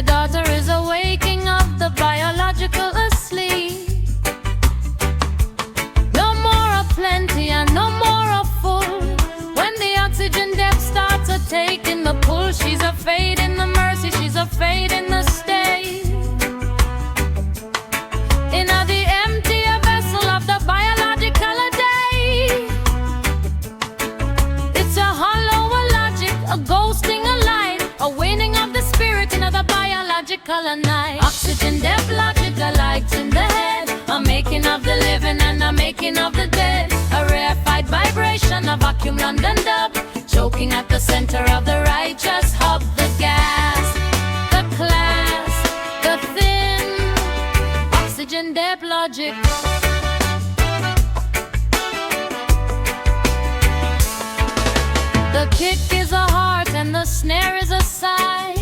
The daughter is a waking of the biological asleep. No more of plenty and no more of full. When the oxygen depth starts a taking the pull, she's a fade in the mercy, she's a fade in the state. In the empty vessel of the biological day, it's a hollow logic, a ghosting a light, a waning of the spirit in the biological night. Oxygen depth logic, a light in the head, a making of the living and a making of the dead. A rarefied vibration, a vacuum London dub, choking at the center of the righteous hub. The gas, the class, the thin, oxygen depth logic. The kick is a heart and the snare is a sigh,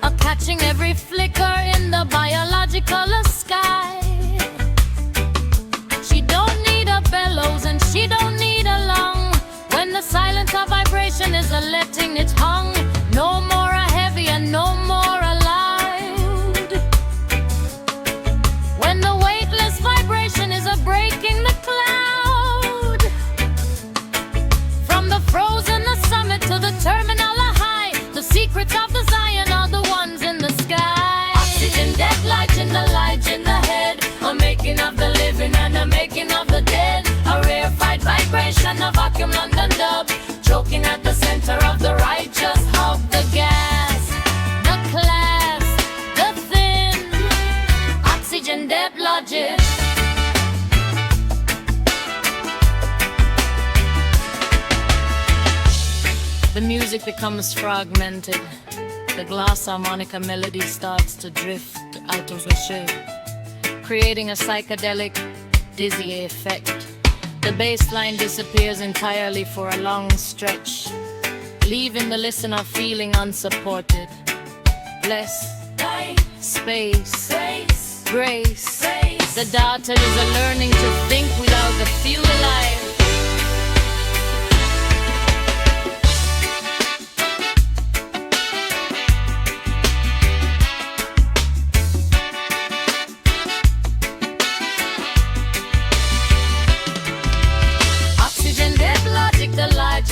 a catching every flicker in the biological sky. She don't need a bellows and she don't need a lung. When the silence of vibration is a letting it hung, no more a heavy and no more a loud. When the weightless vibration is a breaking the cloud, from the frozen the summit to the terminal a high, the secrets of the Zion are the ones in the sky. Oxygen death light in the head, a making of the living and a making of the dead. A rarefied vibration, a vacuum London dub, choking at the center of the righteous hub. The gas, the class, the thin, oxygen depth logic. The music becomes fragmented. The glass harmonica melody starts to drift out of the shape, creating a psychedelic, dizzy effect. The bass line disappears entirely for a long stretch, leaving the listener feeling unsupported. Bless, space, grace. The daughter is a learning to think without the fuel life.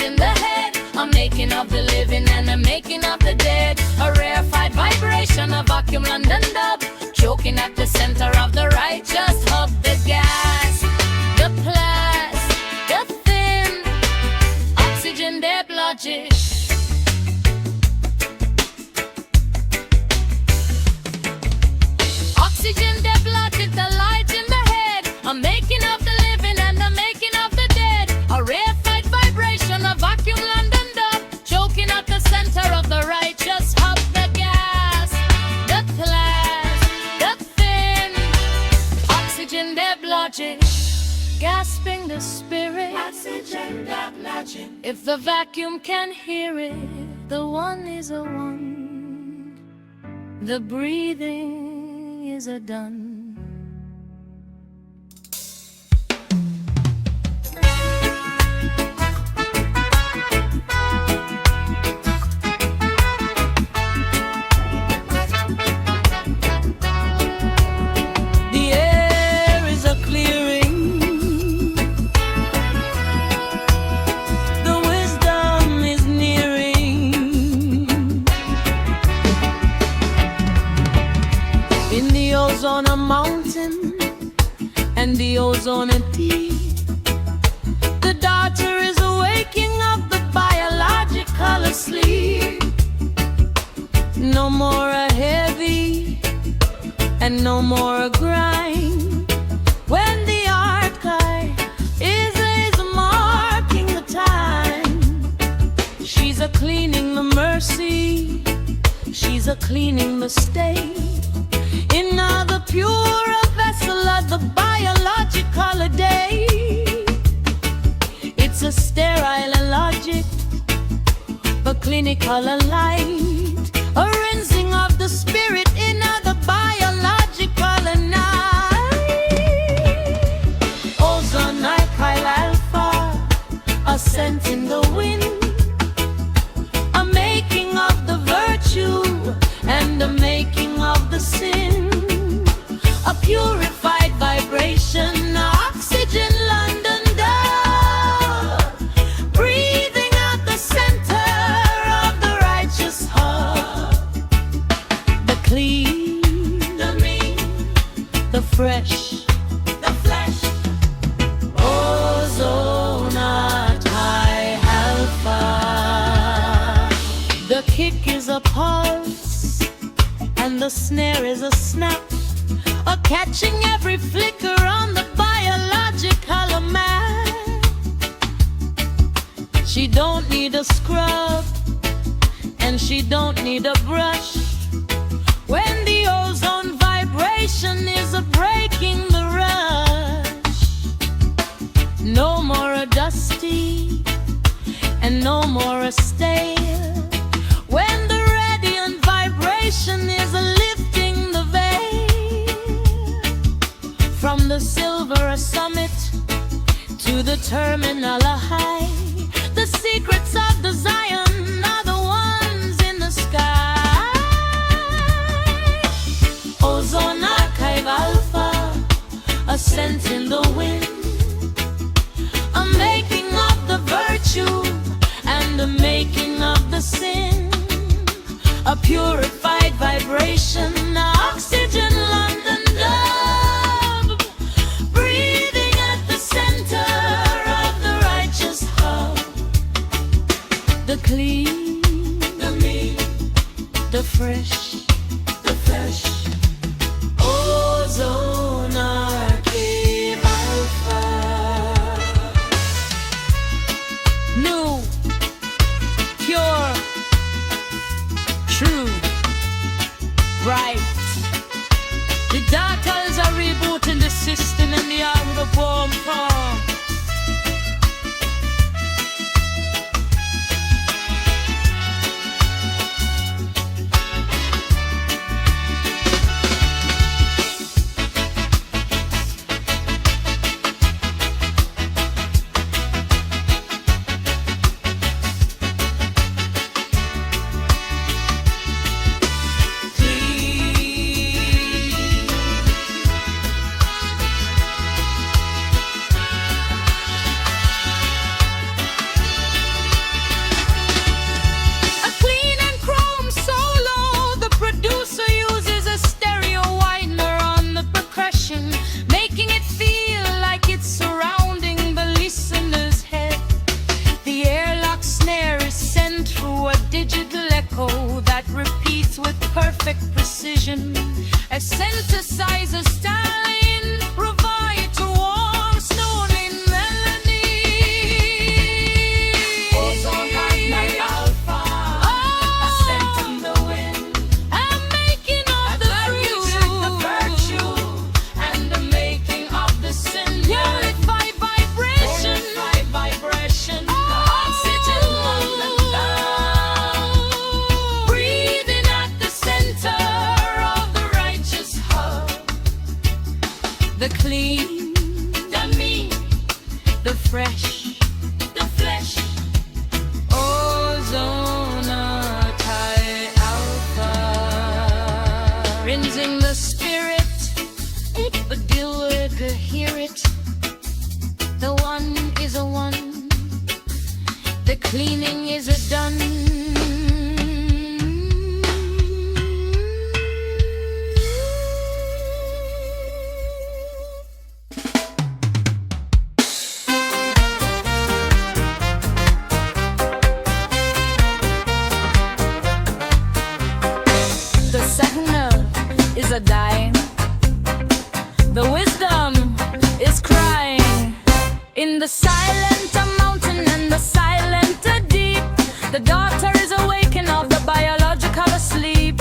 In the head, a making of the living and a making of the dead. A rarefied vibration, a vacuum London dub, choking at the center of the righteous hub. The gas, the plus, the thin, oxygen depth logic. Oxygen depth logic, the light in the head, a making of the living and a making of the dead. A rarefied vibration, a vacuum London dub, choking at the center of the righteous hub. The gas, the class, the thin, oxygen depth logic, gasping the spirit. Oxygen depth logic. If the vacuum can hear it, the one is a one, the breathing is a done. On a mountain and the ozone a deep, the daughter is awaking up the biological asleep. No more a heavy and no more a grind. When the archive is marking the time, she's a cleaning the mercy, she's a cleaning the state. In the pure vessel of the biological day, it's a sterile logic, a clinical light, a rinsing of the spirit in the biological night. Ozone, alkyl alpha, a scent in the wind, a making of the virtue fresh, the flesh. Ozone at high alpha. The kick is a pulse, and the snare is a snap, a catching every flicker on the biological map. She don't need a scrub, and she don't need a brush. When the ozone vibration is a breaking the rush. No more a dusty, and no more a stale. When the radiant vibration is a lifting the veil. From the silver summit to the terminal high, the secrets of the Zion are the ones in the sky. Ozone archive alpha, a scent in the wind, a making of the virtue and the making of the sin, a purified vibration, oxygen London dub, breathing at the center of the righteous hub. The clean, the mean, the fresh, the flesh. Ozone archive alpha. New, pure, true, right. The daughters are rebooting the system in the art of the bomb farm. Perfect precision, a synthesizer styling, provide to warm stone in melody. Ozone night alpha, a scent in the wind, a making of the virtue, and the making of the sin. Purified vibration, oxygen on the love, breathing at the center of the righteous hub. The clean, the mean, the fresh, the flesh. Ozone at high alpha, rinsing the spirit, but deal with the hear it. The one is a one, the cleaning is a done. The signal is a dying, the wisdom is crying. In the silent mountain and the silent deep, the daughter is awakened of the biological asleep.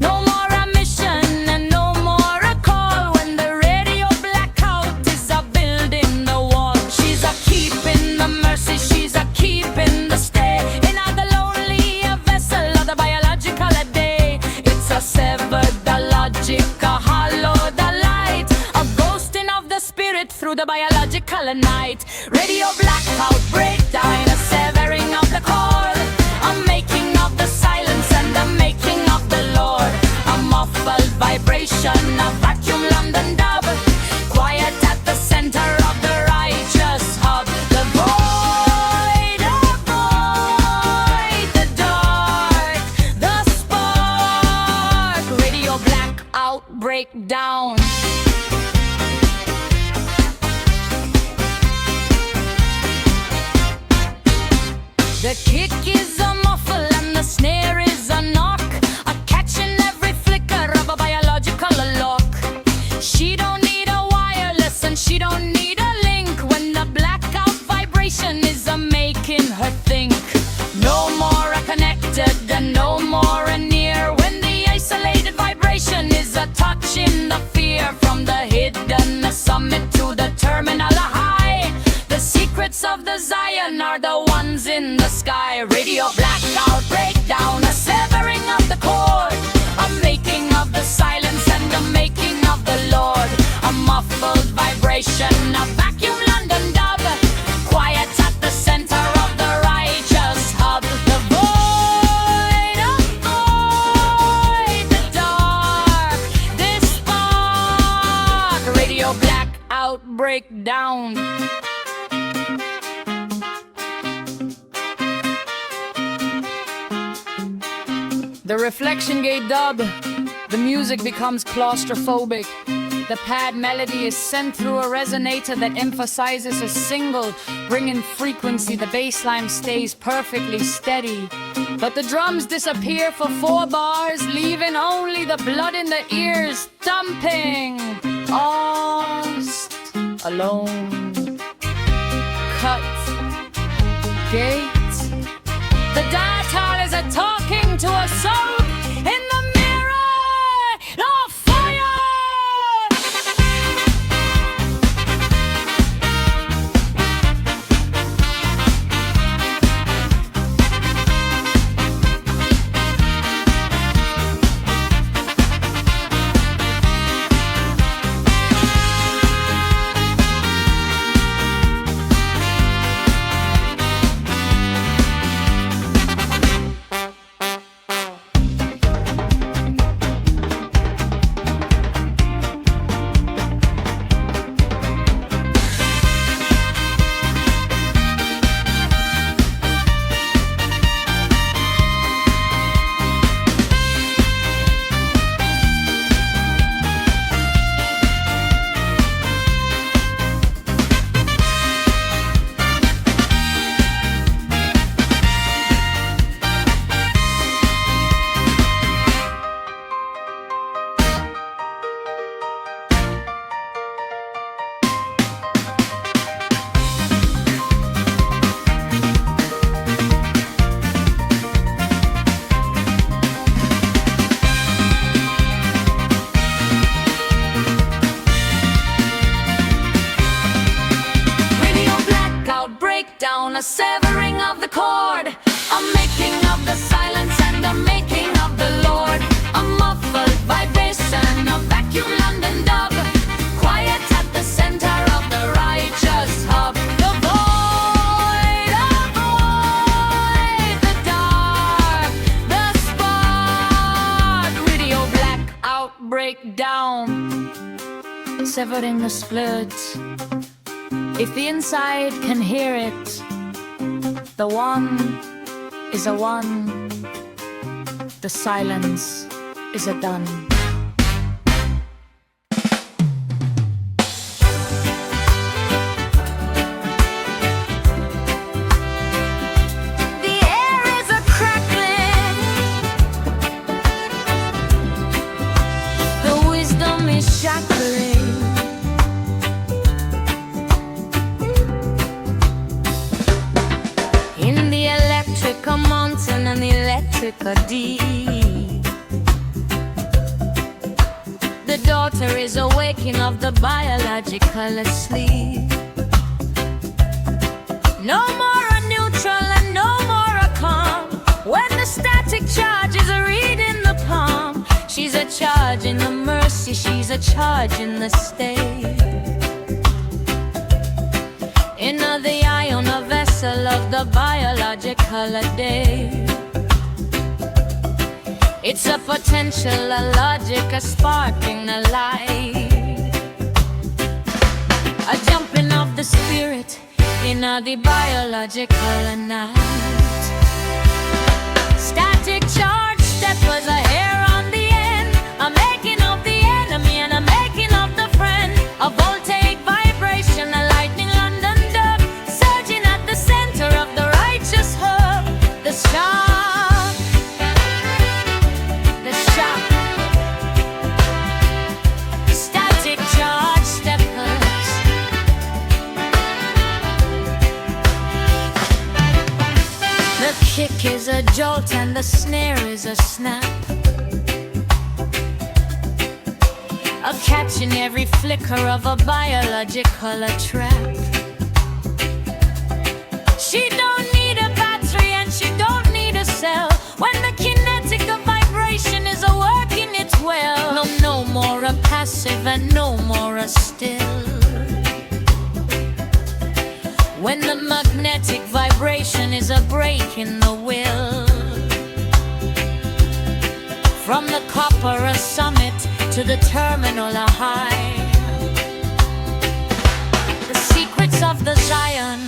No more a mission and no more a call. When the radio blackout is a building the wall. She's a keeping the mercy, she's a keeping the stay. In a the lonely vessel of the biological day. It's a severed the logic, a hollow the light, a ghosting of the spirit through the biological night. Radio blackout breakdown, a severing of the cord, a making of the silence and the making of the Lord. A muffled vibration, a vacuum London dub, quiet at the center of the righteous hub. The void, the dark, the spark. Radio blackout breakdown. The kick is a muffle and the snare is a knock, a catching every flicker of a biological lock. She don't need a wireless and she don't need a link when the blackout vibration is a making her think. No more a connected and no more a near when the isolated vibration is a touching the fear from the hidden the summit to the terminal high. The secrets of the Zion are the ones in the sky. Radio blackout breakdown, a severing of the cord, a making of the silence and a making of the Lord. A muffled vibration, a vacuum London dub, quiet at the center of the righteous hub. The void, avoid the dark, this spark. Radio blackout breakdown. The reflection gate dub, the music becomes claustrophobic. The pad melody is sent through a resonator that emphasizes a single, bringing frequency. The bass line stays perfectly steady, but the drums disappear for 4 bars, leaving only the blood in the ears thumping. Lost, alone, cut, gate. The diatal is a talking to a soul in the mirror of fire. A severing of the cord, a making of the silence and a making of the Lord. A muffled vibration, a vacuum London dub, quiet at the center of the righteous hub. The void, avoid the dark, the spark. Radio blackout breakdown, severing the splits. If the inside can hear it, the one is a one, the silence is a done. The air is a crackling, the wisdom is shattering. A mountain and electric a deep. The daughter is awaking of the biological asleep. No more a neutral and no more a calm. When the static charge is a read in the palm, she's a charge in the mercy, she's a charge in the state. In the ion, a vessel of the biological day. It's a potential, a logic, a sparking, a light. A jumping of the spirit in the biological night. Static charge, step was a hair on the end. A making of the enemy and a making of the friend. A voltaic vibration, a lightning London dub, surging at the center of the righteous hub. a jolt and the snare is a snap, a catch in every flicker of a biological trap. She don't need a battery and she don't need a cell when the kinetic of vibration is a working its well. No, no more a passive and no more a still. When the magnetic vibration is a break in the will. From the copper a summit to the terminal a high. The secrets of the Zion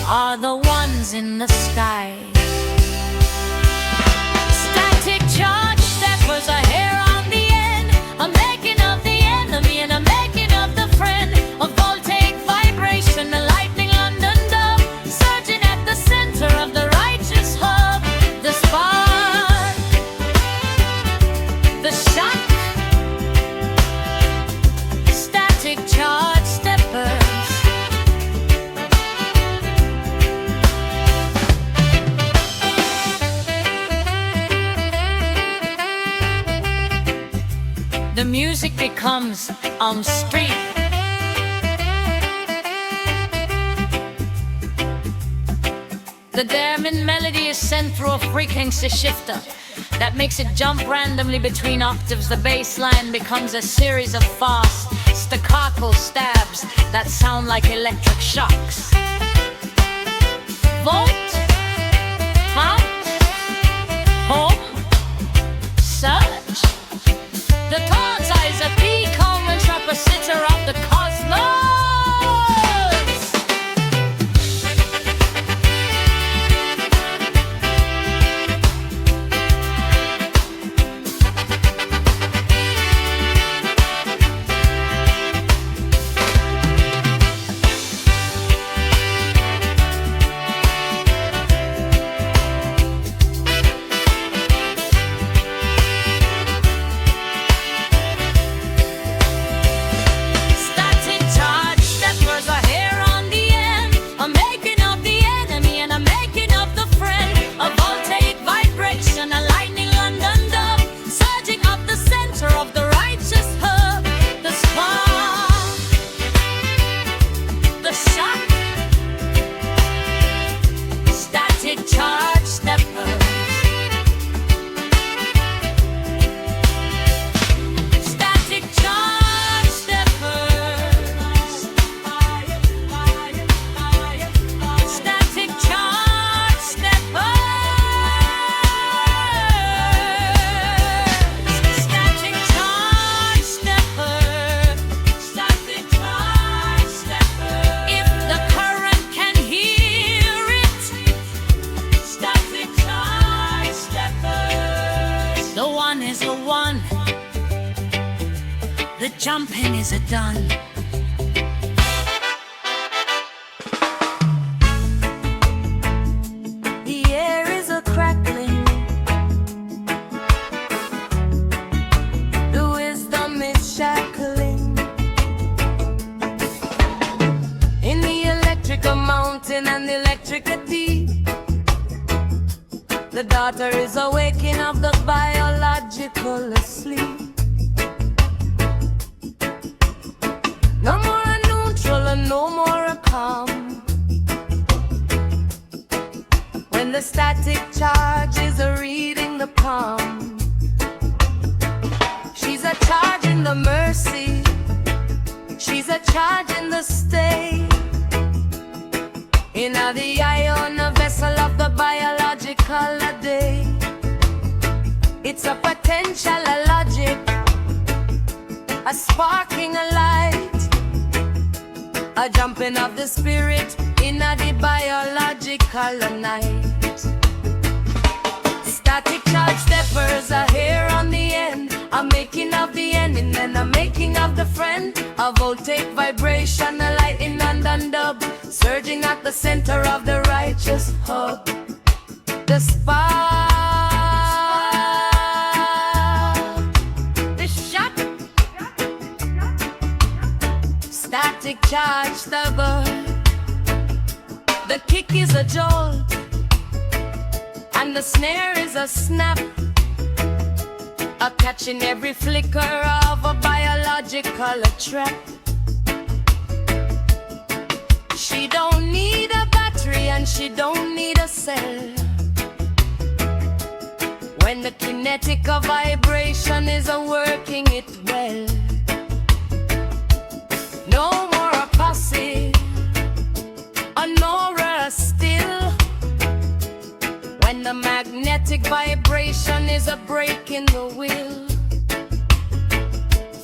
are the ones in the sky. Static charge steppers, a hair on the end, a making of the enemy and a making of the friend. A voltaic vibration, a lightning London dove, surging at the center of the righteous hub. The spark, the shock, static charge steppers. The music becomes street. The damning melody is sent through a frequency shifter that makes it jump randomly between octaves. The bass line becomes a series of fast staccato stabs that sound like electric shocks. Volt, pump, home, surge. The chords is a peacock and trapasitter of the cosmos. The jumping is a done. The air is a crackling. The wisdom is shackling. In the electrical mountain and the electricity, the daughter is awaking of the biological asleep. No more a neutral and no more a calm. When the static charge is a reading the palm, she's a charge in the mercy, she's a charge in the stay. In the ion, a vessel of the biological day. It's a potential, a logic, a sparking, a light, a jumping of the spirit in the biological night. Static charge steppers, a hair on the end, a making of the end and then a making of the friend. A voltaic vibration, a lightning and dub, surging at the center of the righteous hub. The spark, the shot, static charge stubber. The kick is a jolt, and And the snare is a snap, a catching every flicker of a biological trap. She don't need a battery and she don't need a cell. When the kinetic of vibration is a working it well. No more a posse, nor a still. When the magnetic vibration is a break in the will.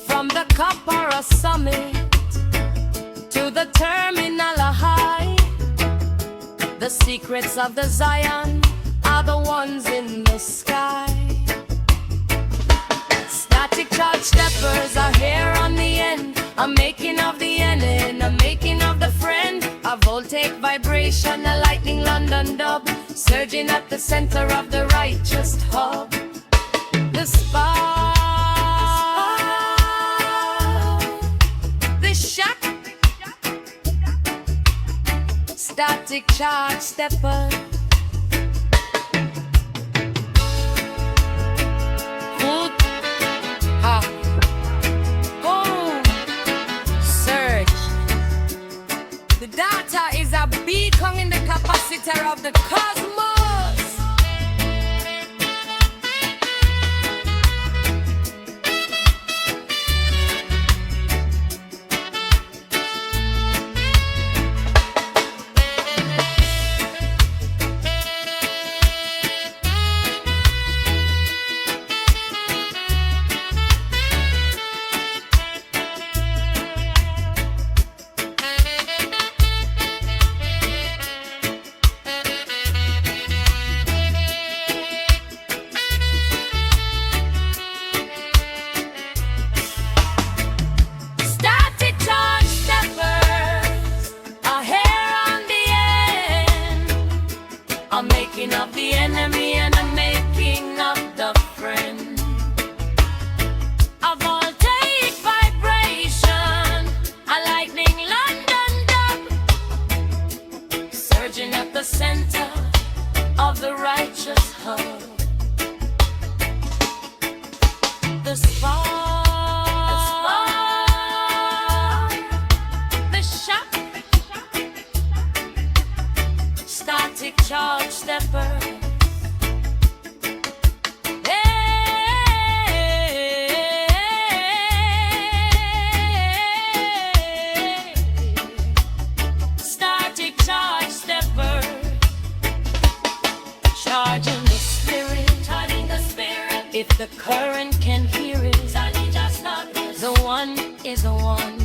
From the copper a summit to the terminal a high, the secrets of the Zion are the ones in the sky. Static charge steppers are here on the end, a making of the enemy, a making of the friend. A voltaic vibration, a lightning London dub, surging at the center of the righteous hub. The spark, the shock, static charge stepper. Data is a beacon in the capacitor of the cosmos. A making of the enemy and a making of the friend. A voltaic vibration, a lightning London dub, surging at the center of the righteous hub. The spark, the shock, static charge stepper. Static charge stepper. Charging the spirit, charging the spirit. If the current can hear it, the one is a one,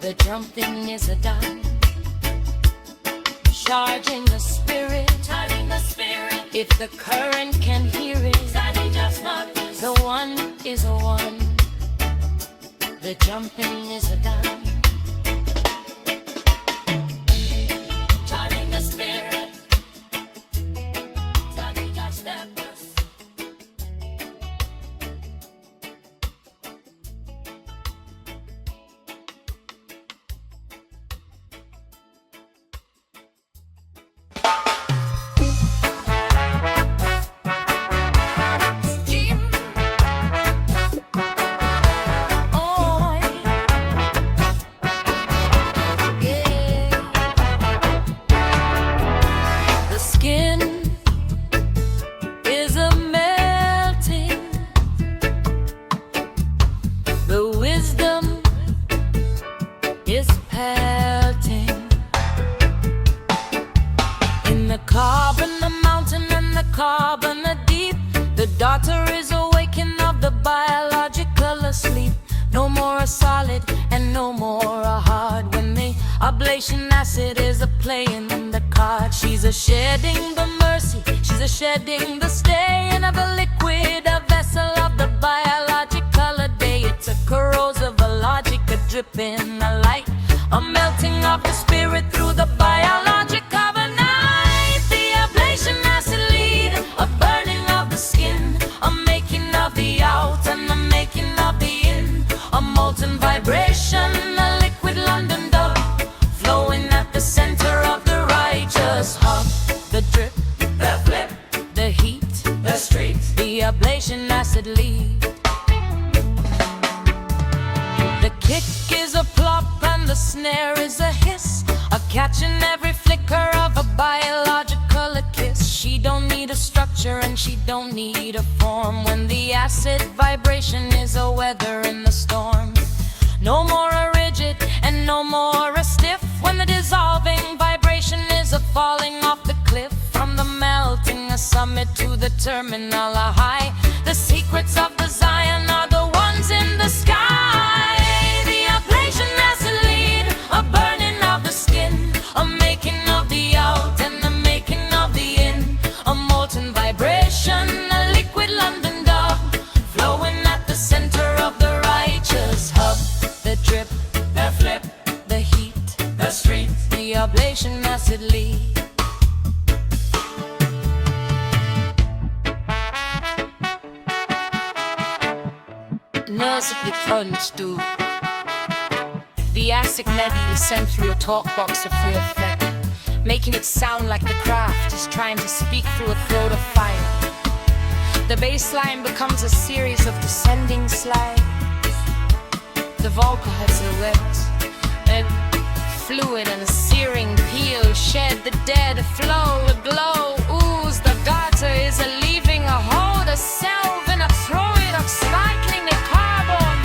the drum thing is a dime. Charging the spirit, charging the spirit. If the current can hear it, the one is a one, the jumping is a dime. Charging the spirit, charging the steppers. Carbon, the mountain and the carbon, the deep. The daughter is awakened of the biological asleep. No more a solid and no more a hard. When the ablation acid is a playing in the card. She's a shedding the mercy, she's a shedding the stain of a liquid, a vessel of the biological a day. It's a corrosive, a logic, a dripping, a light, a melting of the spirit through the biologic of a night. Acid lead, a burning of the skin, a making of the out and the making of the in, a molten vibration, a liquid London dub, flowing at the center of the righteous hub. The drip, the flip, the ablation acid lead. The kick is a plop and the snare is a hiss, a catching every flicker of a biological kiss. She don't need a structure and she don't need a form when the acid vibration is a weather in the storm. No more a rigid and no more a stiff when the dissolving vibration is a falling off the cliff. From the melting a summit to the terminal a high, the secrets of the Zion are the ones in the sky. The ablation acid lead, a burning of the skin, a making of the out and the making of the in, a molten vibration, a liquid London dub, flowing at the center of the righteous hub. The drip, the flip, the heat, the street, the ablation acid lead. Nurse the punch do. The acid melody is sent through a talk box of free effect, making it sound like the craft is trying to speak through a throat of fire. The bass line becomes a series of descending slides. The vocal has a wet and fluid and a searing peel, shed the dead, flow, a glow, ooze. The garter is a leaving a hold, a self in a throw it of cycling the carbon.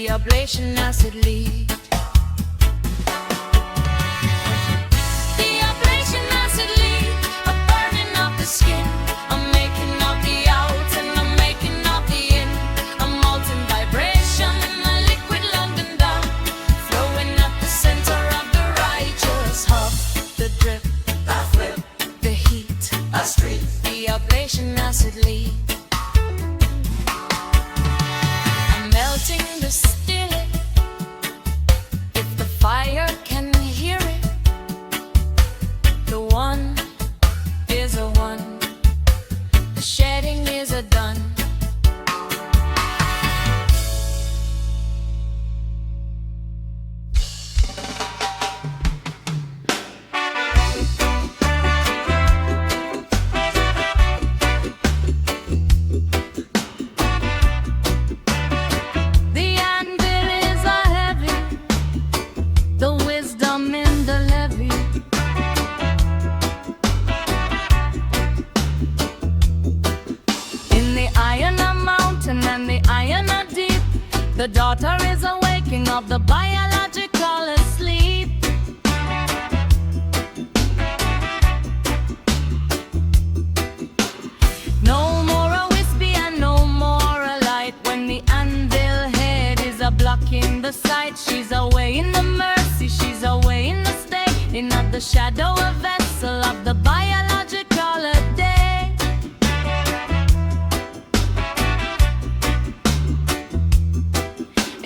Ablation acid lead. The ablation acid lead, a burning of the skin, a making of the out and a making of the in, a molten vibration, a liquid London dub, flowing at the center of the righteous hub. The drip, the flip, the heat, a street, the ablation acid lead. I'm melting the fire can hear it. The one is a one. The shedding is a done. The daughter is awaking of the biological asleep. No more a wispy and no more a light when the anvil head is a blocking the sight. She's away in the mercy, she's away in the state, in of the shadow, a vessel of the biological day.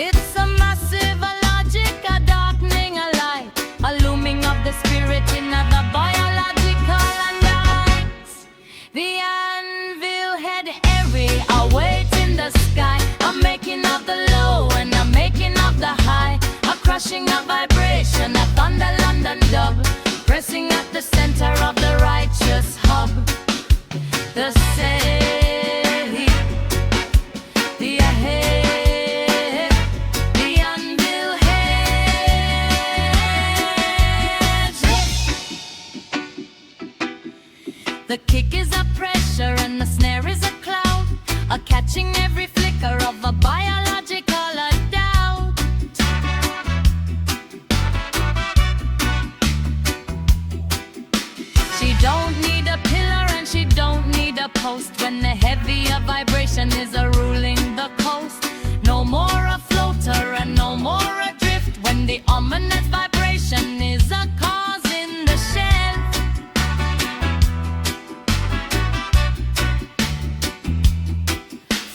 It's a massive, a logic, a darkening, a light, a looming of the spirit in the biological nights. The anvil head airy, await in the sky, a making of the low and a making of the high, a crushing of vibration, a thunder London dub, pressing at the center of the righteous hub. The say, the ahead, the anvil head. The kick is a pressure and the snare is a cloud, a catching every flicker of a biological doubt. don't need a pillar and she don't need a post. When the heavier vibration is a ruling the coast. No more a floater and no more adrift. When the ominous vibration is a cause in the shelf.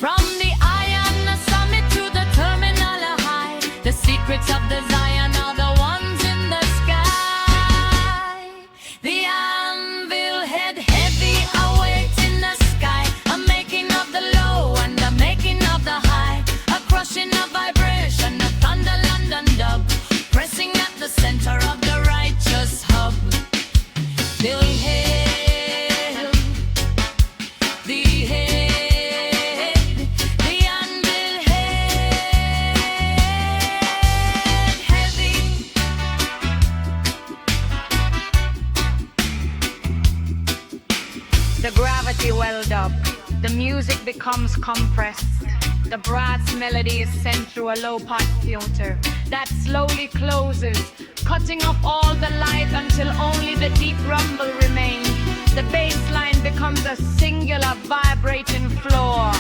From the iron summit to the terminal high, the secrets of the Zion are the ones in the sky. The anvil head heavy await in the sky, a making of the low and a making of the high, a crushing of vibration, a thunder London dub, pressing at the center of the righteous hub. Still hail the head, the anvil head heavy. The gravity welled up, the music becomes compressed. The brass melody is sent through a low-pass filter that slowly closes, cutting off all the light until only the deep rumble remains. The bass line becomes a singular vibrating floor.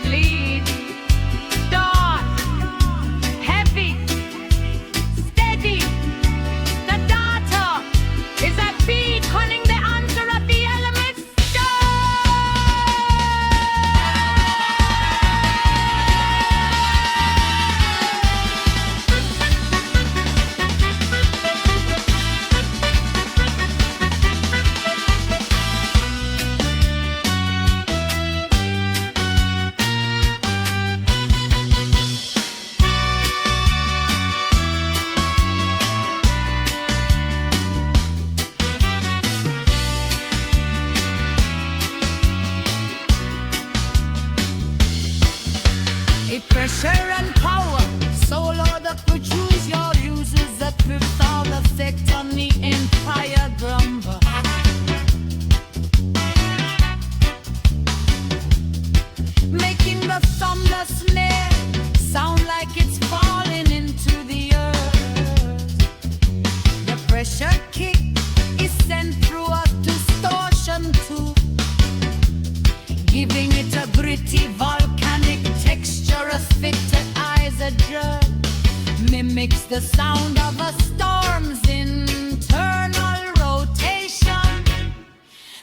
Lead, start, heavy, steady. The data is a beat calling the answer of the elements. A pressure and power, so Lord that produce your uses that without effect on the entire drum. Making the thumb, the snare, sound like it's falling into the earth. The pressure kick is sent through a distortion tube, giving it a gritty volcanic texture, a fit to eyes a drum. Mimics the sound of a storm's internal rotation.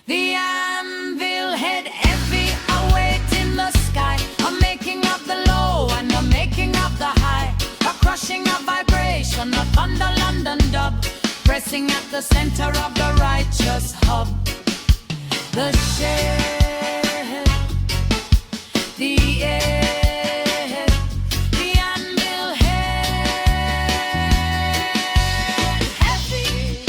The anvil head heavy await in the sky, a making of the low and a making of the high, a crushing of vibration, a thunder London dub, pressing at the center of the righteous hub. The shed, the air, the anvil head heavy.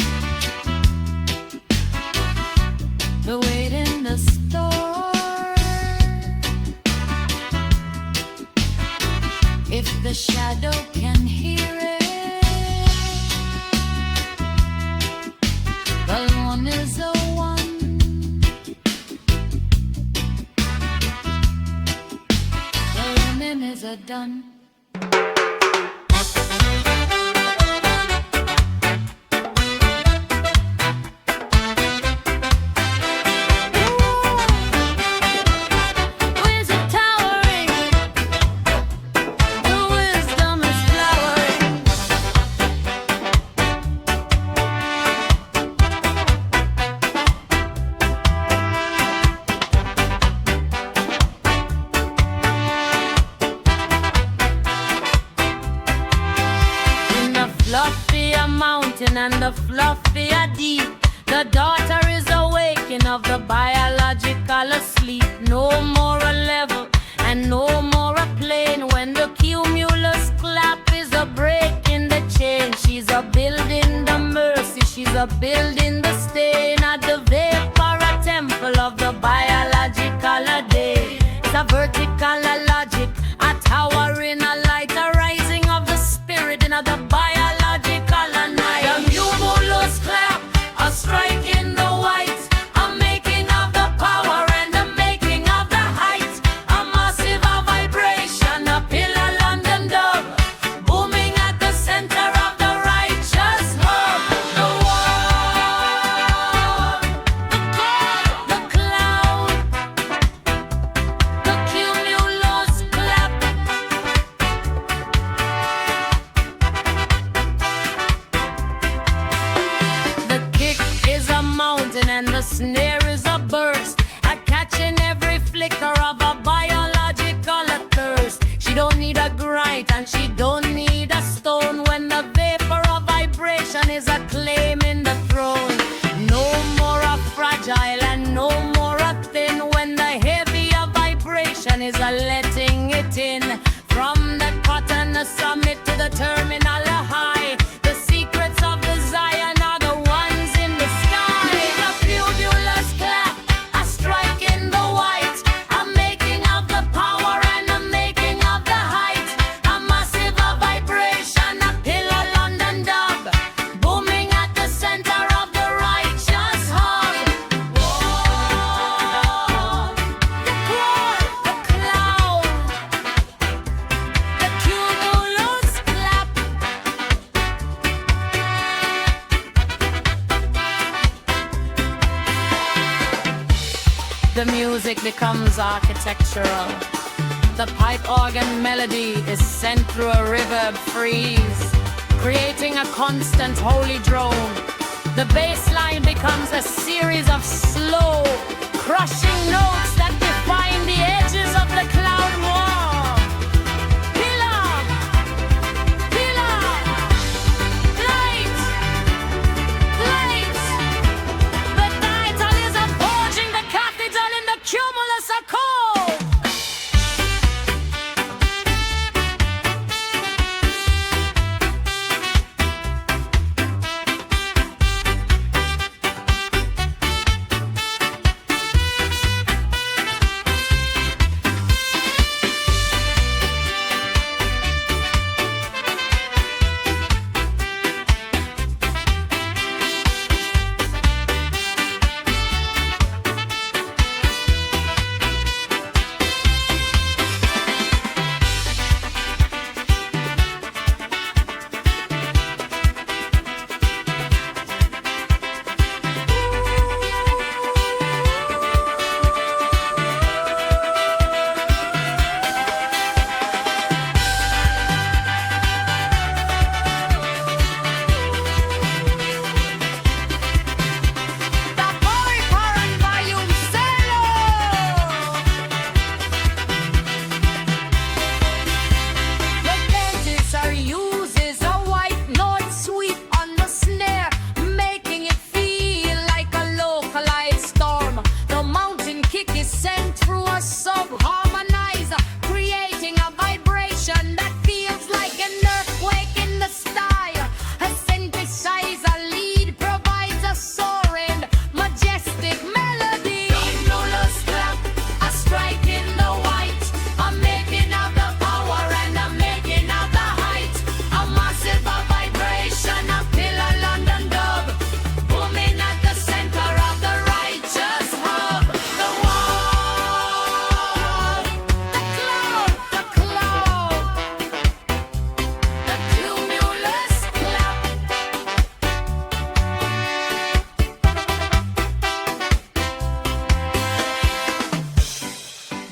The weight in the store. If the shadow can hear it, the one is a one. The woman is a done. Wisdom towering, the wisdom is flowering. In the fluffier mountain and the fluffier deep, the daughter is awaking of the biological asleep. No more a level and no more a plane. When the cumulus clap is a break in the chain, she's a building the mercy, she's a building the stain at the vapor, a temple of the biological day. It's a vertical logic, a towering a light, a rising of the spirit in the biological night. The cumulus clap, a strike in chanting and the snare is a burst, a catching every flicker of a biological thirst. She don't need a grind and she don't need a stone when the vapor of vibration is a claiming the throne. No more a fragile and no more a thin when the heavier vibration is a letting it in. From the cotton the summit to the terminal high, the secrets of the Zion are the ones in the sky. The fabulous clap, a strike in the white, a making of the power and a making of the height, a massive vibration, a pillar London dub, booming at the center of the righteous hub. Whoa, the cloud, the cumulus clap. The music becomes architectural. The pipe organ melody is sent through a reverb freeze, creating a constant holy drone. The bass line becomes a series of slow, crushing notes that define the edges of the cloud wall. Pillar, pillar, light, light. The title is a forging the cathedral in the cumulus accord.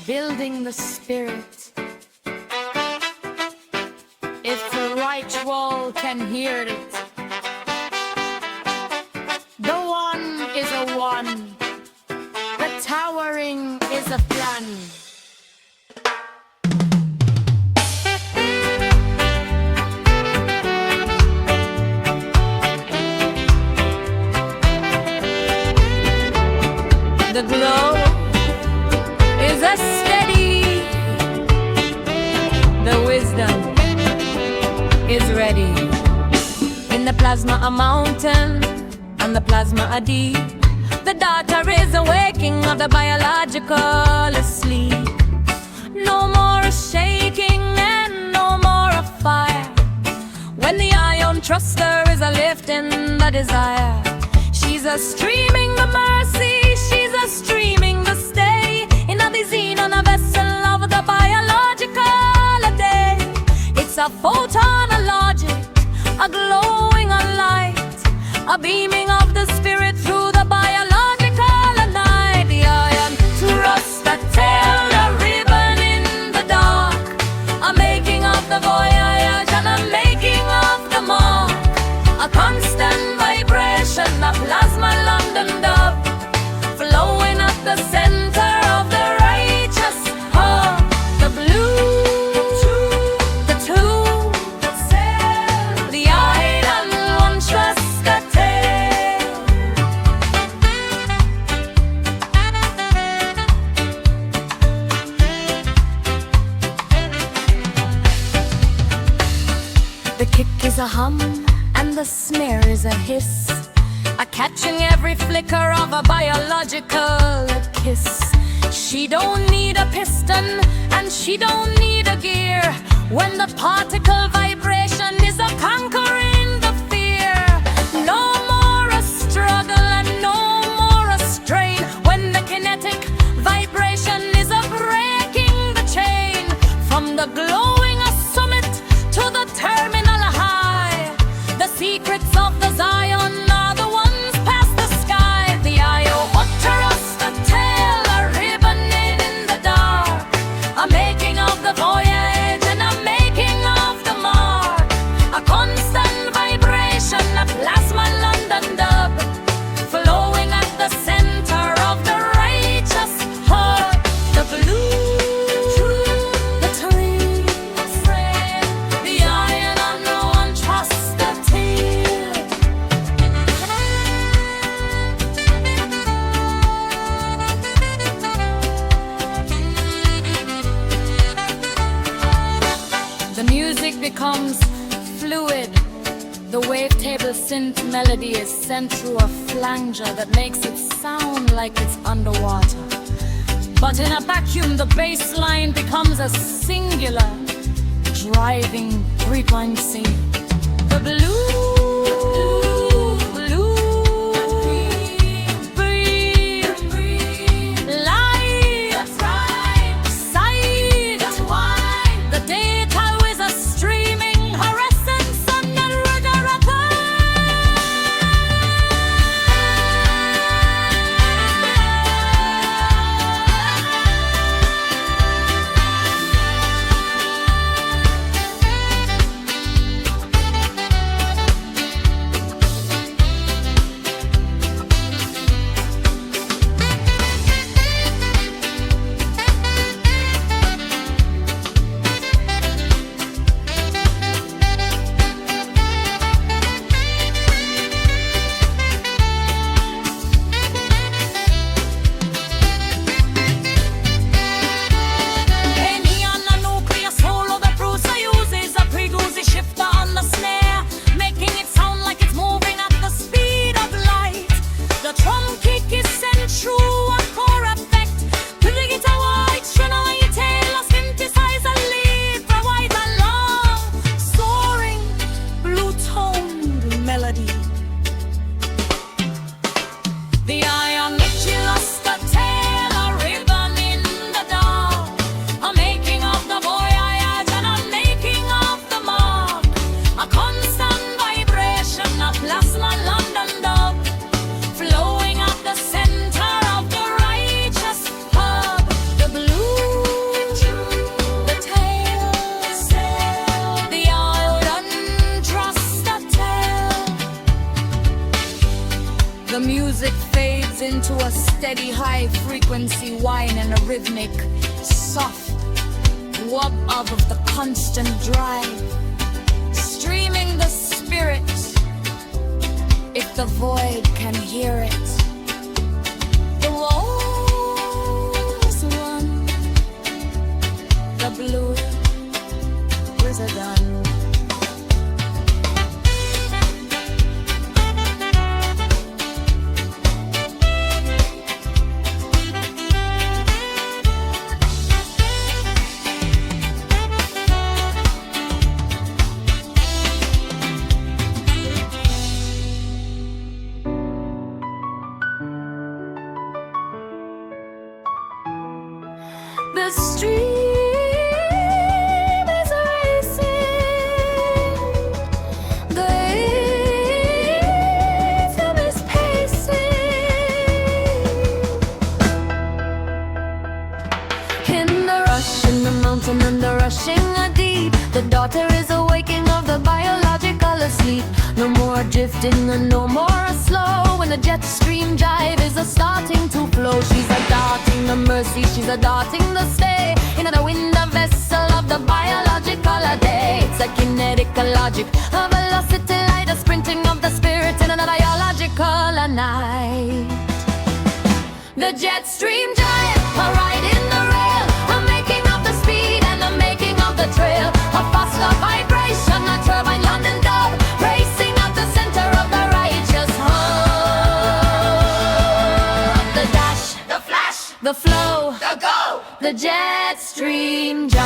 Building the spirit. If the right wall can hear it, the one is a one, the towering is a plan. The glow is a steady, the wisdom is ready. In the plasma a mountain, and the plasma a deep. The daughter is awaking of the biological asleep. No more a shaking and no more a fire. When the ion thruster is a lifting the desire. She's a streaming the mercy, she's a streaming the stay. In a zine on a vessel of the biological day. It's a photon, a logic, a glowing a light, a beaming of the spirit through the biological night. The iron thrust a tail, a ribbon in the dark, a making of the voyage and a making of the mark. A constant vibration, a plasma London dove. a hum and the snare is a hiss, a catching every flicker of a biological kiss. She don't need a piston and she don't need a gear when the particle vibration is a conquering the fear. No more a struggle and no more a strain when the kinetic vibration is a breaking the chain. From the glowing summit to the terminal high, the secrets of the Zion are the ones past the sky. The Io utter us the tale, a ribboning in the dark, a making of the voyage and a making of the mark, a constant vibration, a plasma London dub, flowing at the center of the righteous heart. The blue, the time, the frame, the iron on no one trusts the tale. The music becomes fluid. The wavetable synth melody is sent through a flanger that makes it sound like it's underwater. But in a vacuum, the bass line becomes a singular driving frequency. The blue, light, side, the data is a streaming harassance and the The music fades into a steady high-frequency whine and a rhythmic, soft wub of the constant drive, streaming the spirit, if the void can hear it. The walls run, the blue is done. The stream is racing, the rhythm is pacing. In the rush, in the mountain, and the rushing deep, the daughter is awaking of the biological asleep. No more drifting and no more slow. When the jet stream jive is starting to flow, she's darting the mercy, she's darting the stay. In the wind, a vessel of the biological day. It's a kinetic logic, a velocity light, a sprinting of the spirit in a biological night. The jet stream jive, a ride in the rail, a making of the speed and a making of the trail, a faster vibration, a turbine London dub. the flow, the go, the jet stream jive.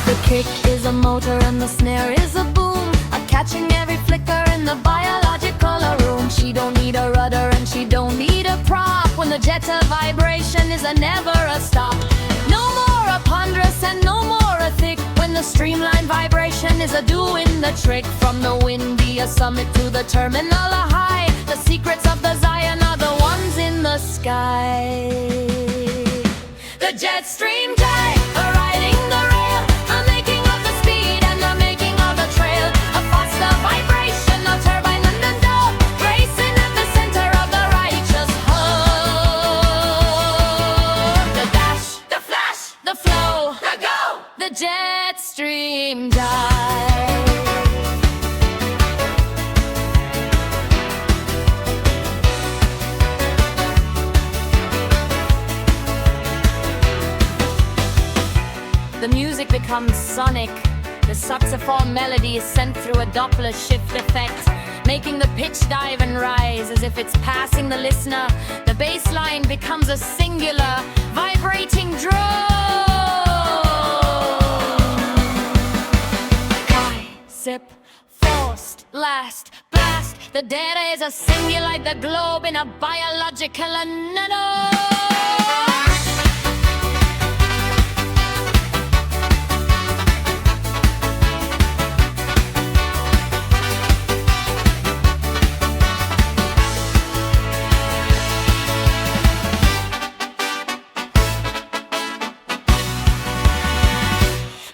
The kick is a motor and the snare is a boom, catching every flicker in the biological room. She don't need a rudder and she don't need a prop. When the jet of vibration is a never a stop. No more a ponderous and no more a thick. When the streamline vibration is a doing the trick. From the windy a summit to the terminal a high. The secrets of the Zion are the ones in the sky. The jet stream jive, riding the rail, a making of the speed and the making of the trail. A faster vibration, a turbine and a dove, racing at the center of the righteous hub. The dash, the flash, the flow, the go, the jet stream dive. The music becomes sonic. The saxophone melody is sent through a Doppler shift effect, making the pitch dive and rise as if it's passing the listener. The bass line becomes a singular, vibrating drone. High, sip, forced, last, blast. The data is a singular like the globe in a biological anatomy.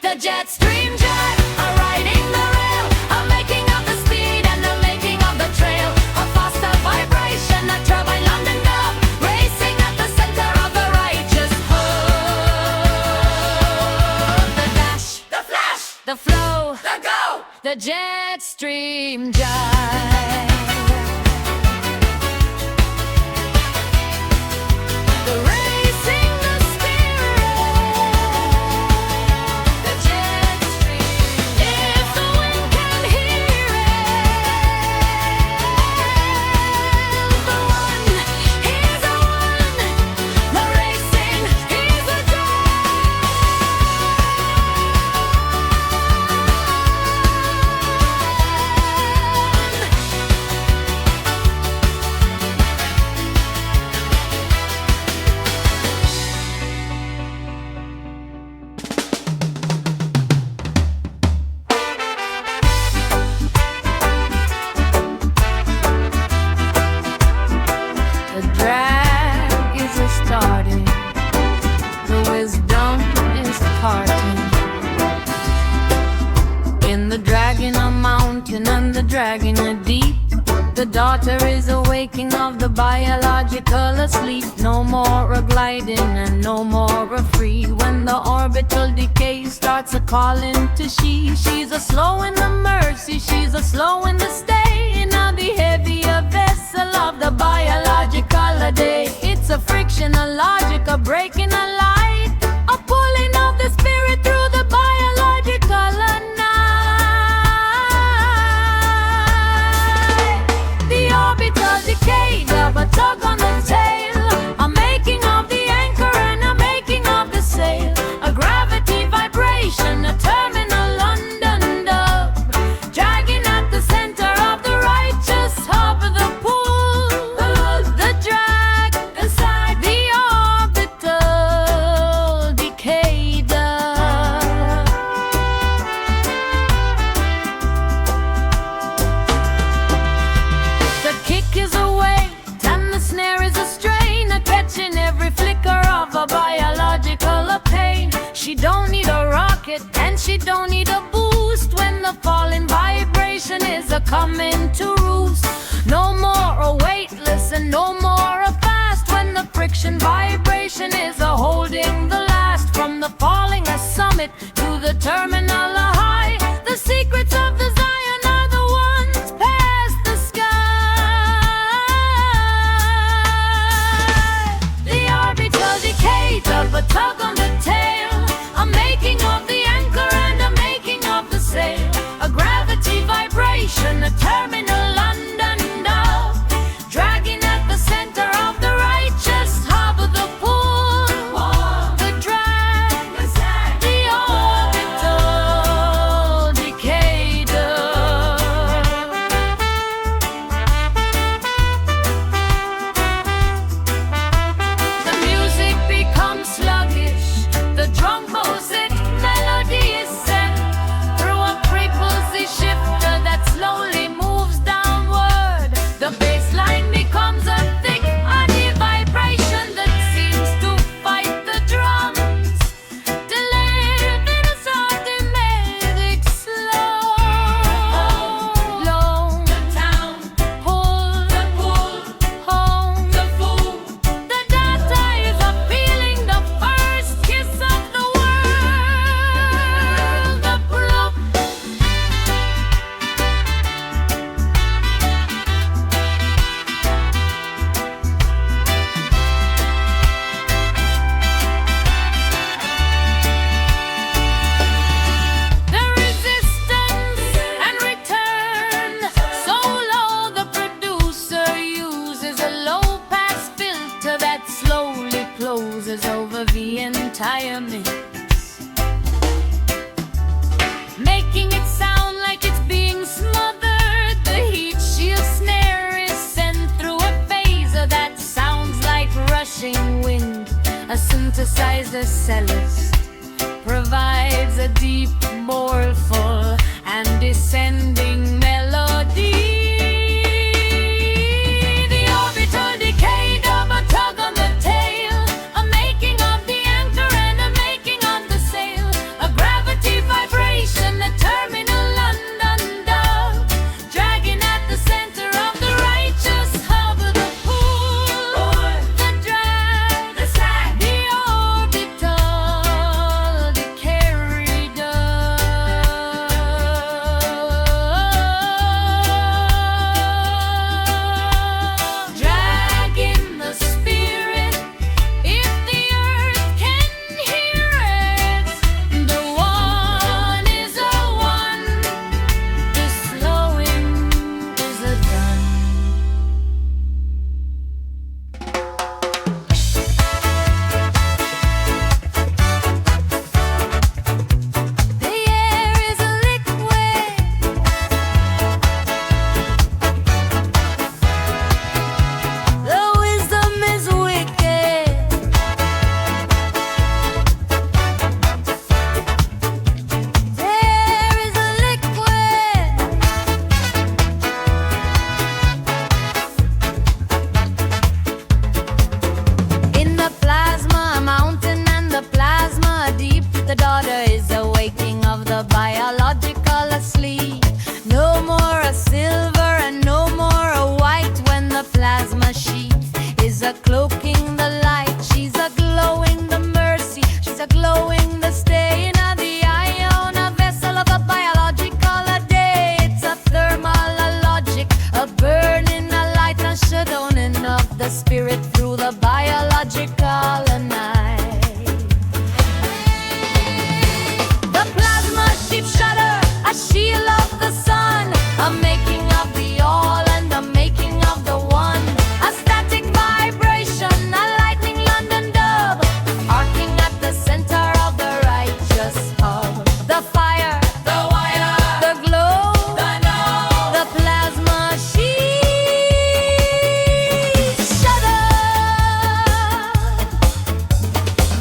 The jet stream jive, a riding the rail, a making of the speed and a making of the trail. A faster vibration, a turbine London dove, racing at the center of the righteous hub. The dash, the flash, the flow, the go, the jet stream jive. The racing, the spirit, the jet stream. If the wind can hear it, the one, he's a one. The racing, he's a The drag is a starting, the wisdom is parting. In the dragging a mountain and the dragging a deep, the daughter is a waking of the biological asleep. No more a gliding and no more a free. When the orbital decay starts a calling to she. She's a slow in the mercy, she's a slow in the stay. Now the heavier vessel of the biological a day. It's a friction, a logic, a breaking a light, a pulling of the spirit through the biological night. The orbital decay of a tug on the tail, a making of the anchor and a making of the sail. A gravity vibration, a terminal London dove, dragging at the center of the righteous hub. The pull, the drag, inside the orbital decay dove. The kick is a weight and the snare is a strain, a catching every flicker of a biological pain. She don't need a rocket and she don't need a boost. When the falling vibration is a coming to roost. No more a weightless and no more a fast. When the friction vibration is a holding the last. From the falling a summit to the terminal a high. The secrets of the Zion are the ones past the sky. The orbital decay of a tug on the tail, a making of the anchor the mix, making it sound like it's being smothered. The heat shield snare is sent through a phaser that sounds like rushing wind. A synthesizer cellist provides a deep, mournful, and descending melody. The orbital decay, double tug on the tail, a making of the anchor and a making of the sail, a gravity vibration, a terminal London dove, dragging at the center of the righteous hub of the pool, the drag, the sag, the orbital, the carried dragging the spirit. If the earth can hear it, the one is a one, the slowing is a done. The air is a liquid, the wisdom is wicked. The air is a liquid, in the plasma a mountain and the plasma deep. The daughter is a waking of the biological asleep. No more a silver and no more a white when the plasma sheet is a cloaking the light. She's a glowing the mercy, she's a glowing the stain of the ion, a vessel of a biological a day. It's a thermal, a logic, a burning, a light, a shadowing of the spirit through the biological a night. The plasma sheep shudder, a shield of the sun, a making of the all and a making of the one, a static vibration, a lightning London dove, arcing at the center of the righteous hub. The fire, the wire, the glow, the know, the plasma sheep shudder.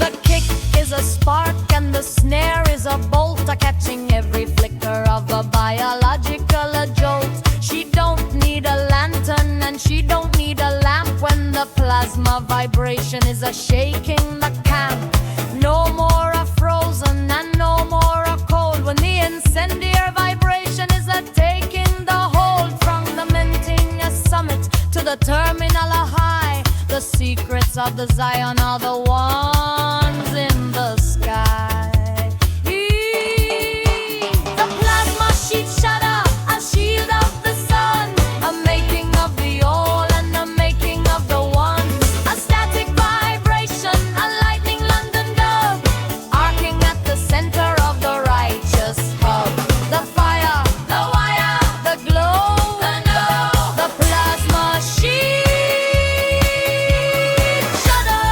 The kick is a spark and the snare is a bolt, a catching every flicker of a biological a jolt. She don't need a lantern and she don't need a lamp when the plasma vibration is a shaking the camp. No more a frozen and no more a cold when the incendiary vibration is a taking the hold from the minting a summit to the terminal a high. The secrets of the Zion are the ones in the sky. The plasma sheet shudder, a shield of the sun, a making of the all and a making of the one, a static vibration, a lightning London dove, arcing at the center of the righteous hub. The fire, the wire, the glow, the know, the plasma sheet shudder.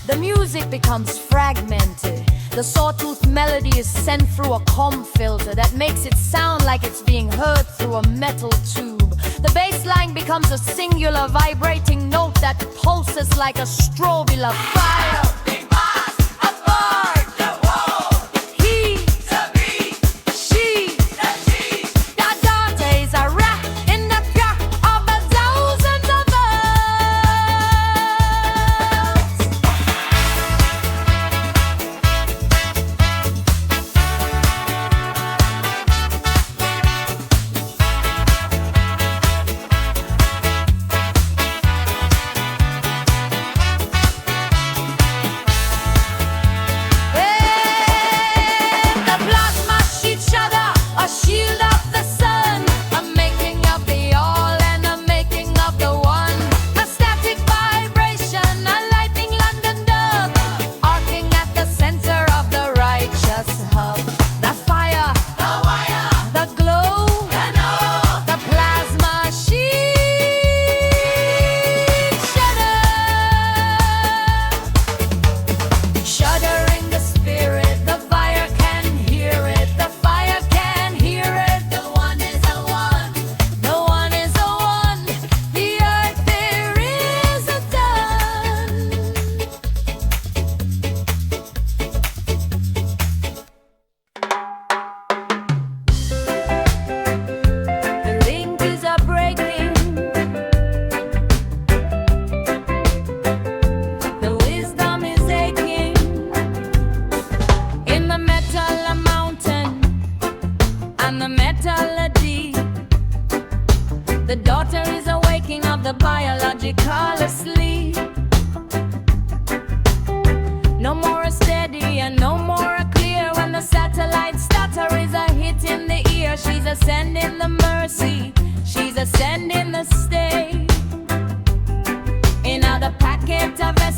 The music becomes fragmented. The sawtooth melody is sent through a comb filter that makes it sound like it's being heard through a metal tube. The bass line becomes a singular vibrating note that pulses like a strobile of fire. He, she, the daughter is a rat in the pure of a thousand of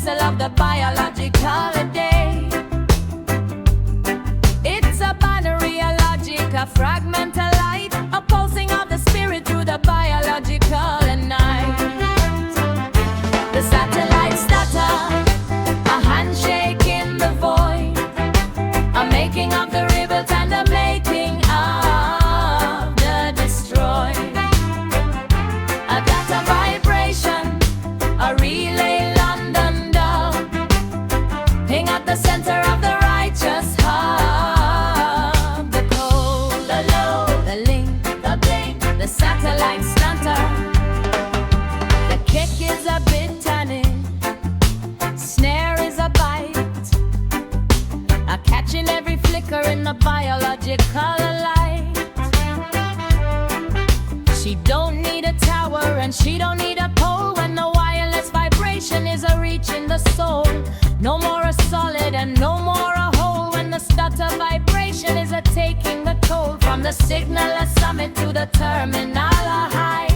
vessel of the biological day. It's a binary, a logic, a fragment, a light, a pulsing of the spirit through the biological night. The satellite stutter, a handshake in the void, a making of the rebuilt and a making of the destroyed. A data vibration, a relay London dove, ping at the center of the righteous hub. The code, the load, the link, the blink, the satellite stunter. The kick is a bit tanning, snare is a bite, a catching every flicker in the biological light. She don't need a tower and she don't need a pole when the wireless vibration is a reach in the soul. No more a solid and no more a hole when the stutter vibration is a taking the toll from the signal a summit to the terminal a high.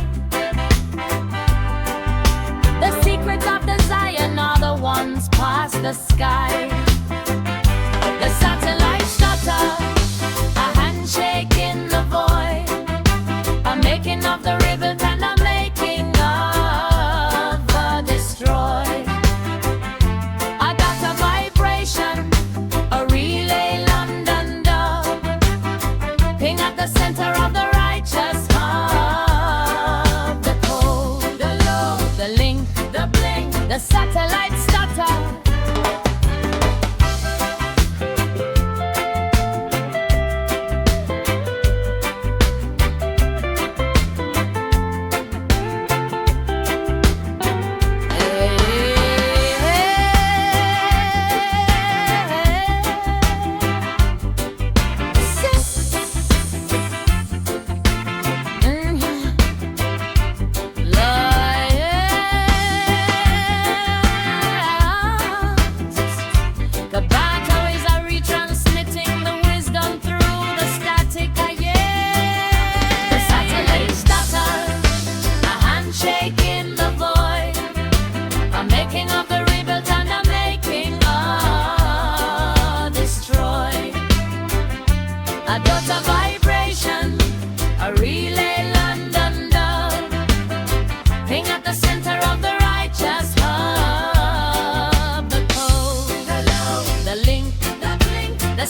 The secrets of the Zion are the ones past the sky. The satellite stutter, a handshake in the void, a making of the rebuilt and a making of the destroyed. I got a vibration, a relay London dove, ping at the center of the righteous hub. The code, the load, the link, the blink, the satellite stutter.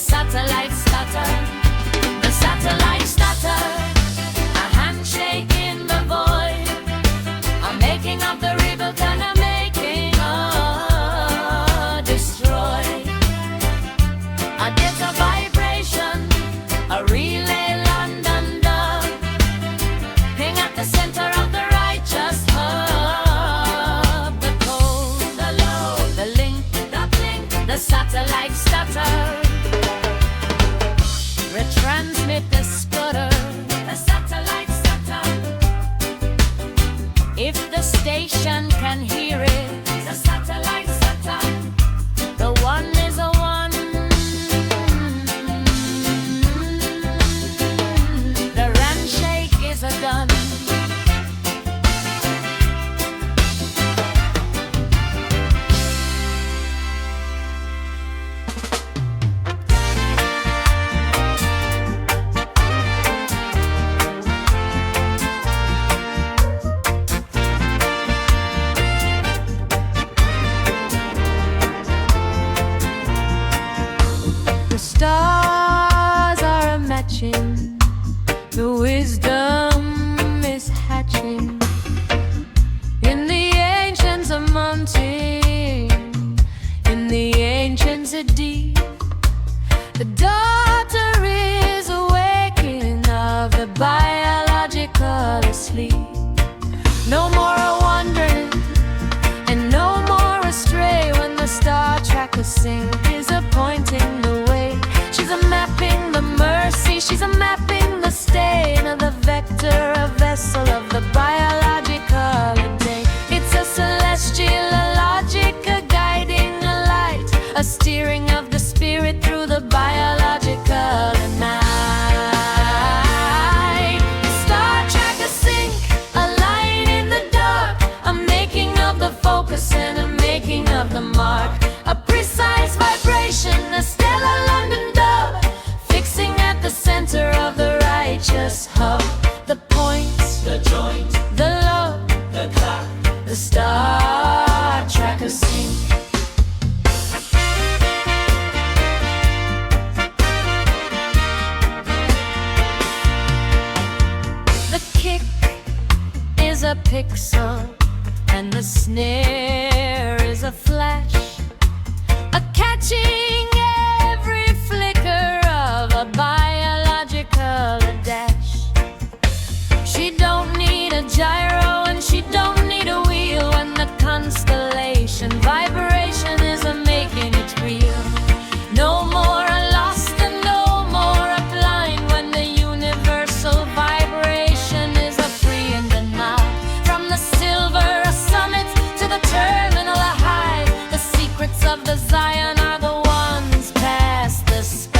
Satellite stutter, the satellite stutter, a handshake in the void, a making of the rebuilt and a making of destroyed. A data vibration, a relay London dove, ping at the center of the righteous hub. The code, the load, the link, the blink, the satellite stutter. Retransmit the sputter, the satellite stutter. If the station can hear it, the satellite stutter. The one is a one, the handshake is a done. The stars are a matching, the wisdom is hatching in the ancients a mountain, in the ancients a deep. The daughter is awakening of the biological asleep. No more a wandering and no more astray when the star tracker sing is a pointing the way. She's a mapping the mercy, she's a mapping the stain of the vector, a vessel of the biological day. It's a celestial, a logic, a guiding, a light, a steering of the spirit through the biological night. Star tracker sink, a light in the dark, a making of the focus and a making of the mark. A precise vibration, a stellar London dub, fixing at the center of the righteous hub. The point, the joint, the love, the clock, the star tracker sync. The kick is a pixel, and the snare is a flash, a catching every flicker of a biological dash. She don't need a gyro and she don't need a wheel when the constellation vibration is a making it real. No more a lost and no more a blind when the universal vibration is a free and a now. From the silver a summit to the terminal a high, the secrets of the Zion are the ones past the sky.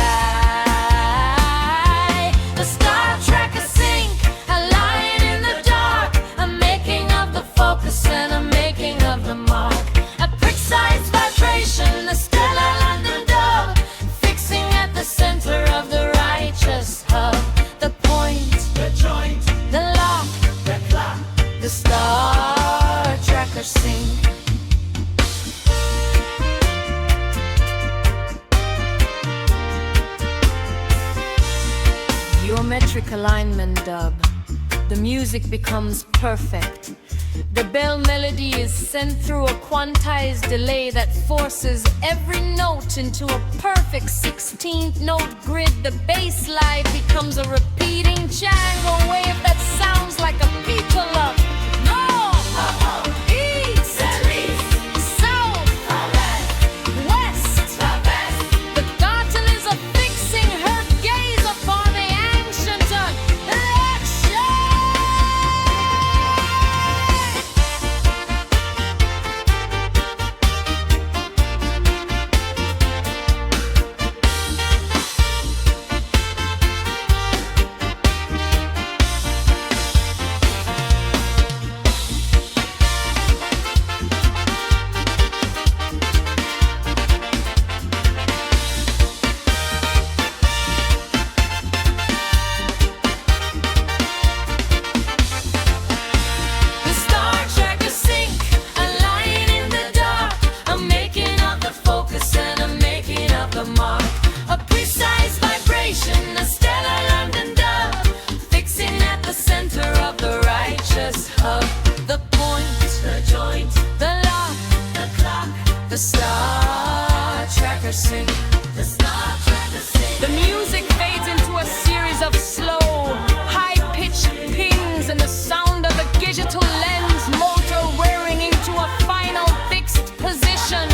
The star tracker sync, a lion in the dark, a making of the focus and a making of the mark. A precise vibration, a stellar London dove, fixing at the center of the righteous hub. The point, the joint, the lock, the clock, the star tracker sync. Geometric alignment dub. The music becomes perfect. The bell melody is sent through a quantized delay that forces every note into a perfect 16th note grid. The bass line becomes a repeating jangle wave that sounds like a piccola. North, east, south, west. The garden is affixing her gaze upon the ancient election. The star tracker sync, a lion in the dark, a making of the focus and a making of the mark. A precise vibration, a stellar London dove, fixing at the center of the righteous hub. The point, the joint, the lock, the clock, the star tracker sync. the star tracker sync. The music fades into a series of slow, high-pitched pings, and the sound of the digital lens motor wearing into a final fixed position,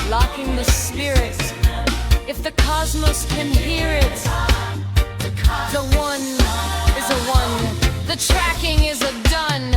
locking the spirit. If the cosmos can hear it, the one is a one, the tracking is a done.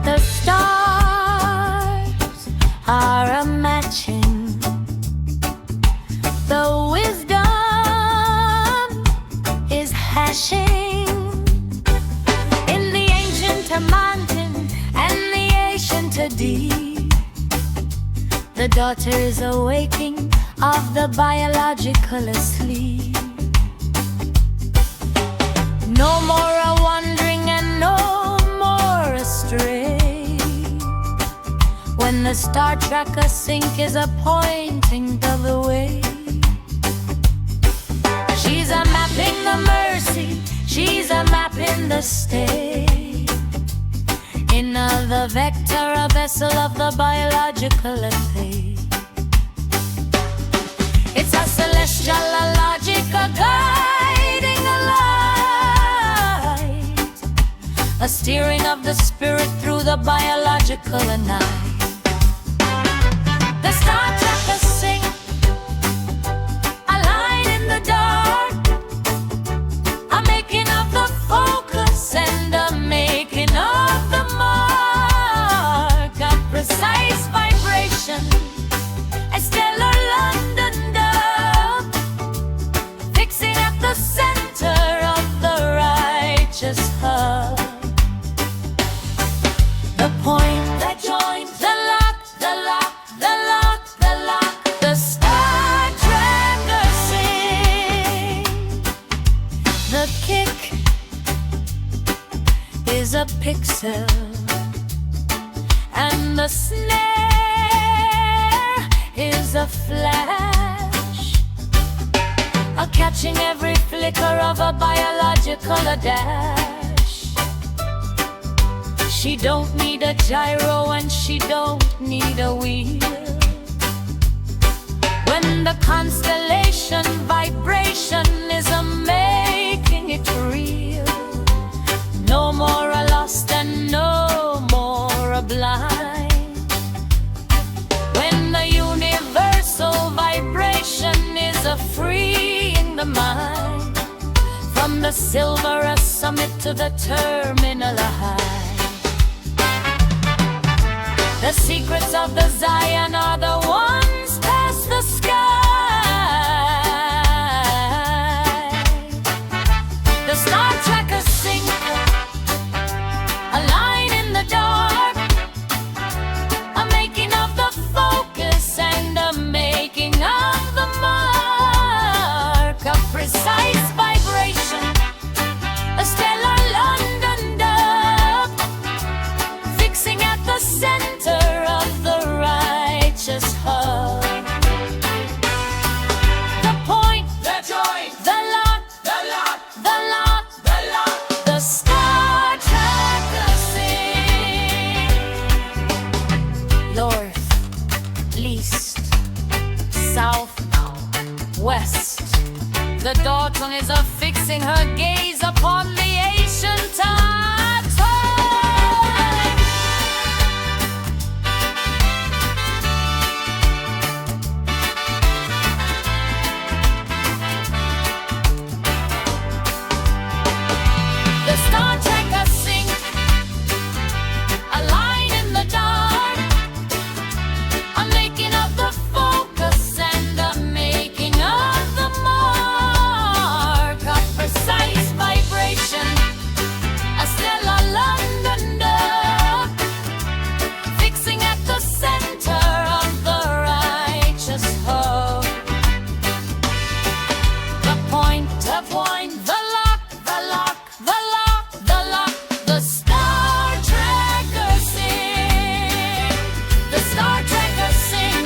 The stars are a matching. The wisdom is hashing. In the ancient a mountain and the ancient a deep, the daughter is awaking of the biological asleep. No more a wandering and no more astray, when the star tracker sync is a pointing the way. She's a mapping the mercy, she's a mapping the stay. In the vector, a vessel of the biological fate. It's a celestial, a logic, a guiding a light, a steering of the spirit through the biological night. The star tracker sing, a line in the dark, The kick is a pixel, and the snare is a flash, a catching every flicker of a biological dash. She don't need a gyro and she don't need a wheel. When the constellation vibration is a making it real, no more a lost and no more a blind. When the universal vibration is a freeing the mind, from the silver a summit to the terminal a high. The secrets of the Zion are the ones past the sky. The Star Trekkers sing a line in the dark, a making of the focus and a making of the mark, a precise vibration, a stellar London dub, fixing at the center of the righteous hub. The point, The joint, the lock, the lock, the lock, the lock. the Star Trekkers sing. North, east, south, west. The Daughter is affixing her gaze upon the ancient time. The Star Trekkers sing a line in the dark, a making of the focus and a making of the mark, a precise vibration, a stellar London dub, fixing at the center of the righteous hub. The point, the point, the lock, the lock, the lock, the lock. The Star Trekkers sing. The Star Trekkers sing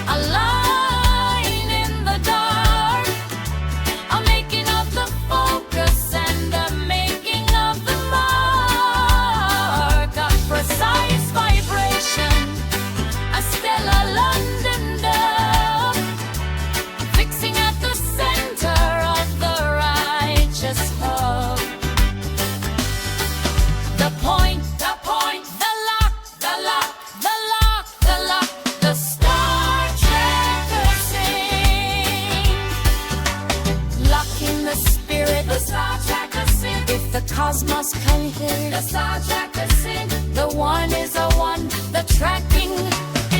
a line in the dark, a making of the focus and a making of the mark, a precise vibration, a stellar London dub, fixing at the center of the righteous hub. The point, the point, the lock, the lock, the lock, the lock. The Star Trekkers sing. Locking the spirit, the Star Trekkers sing. If the cosmos can hear, the Star Trekkers sing. The one is a one, the tracking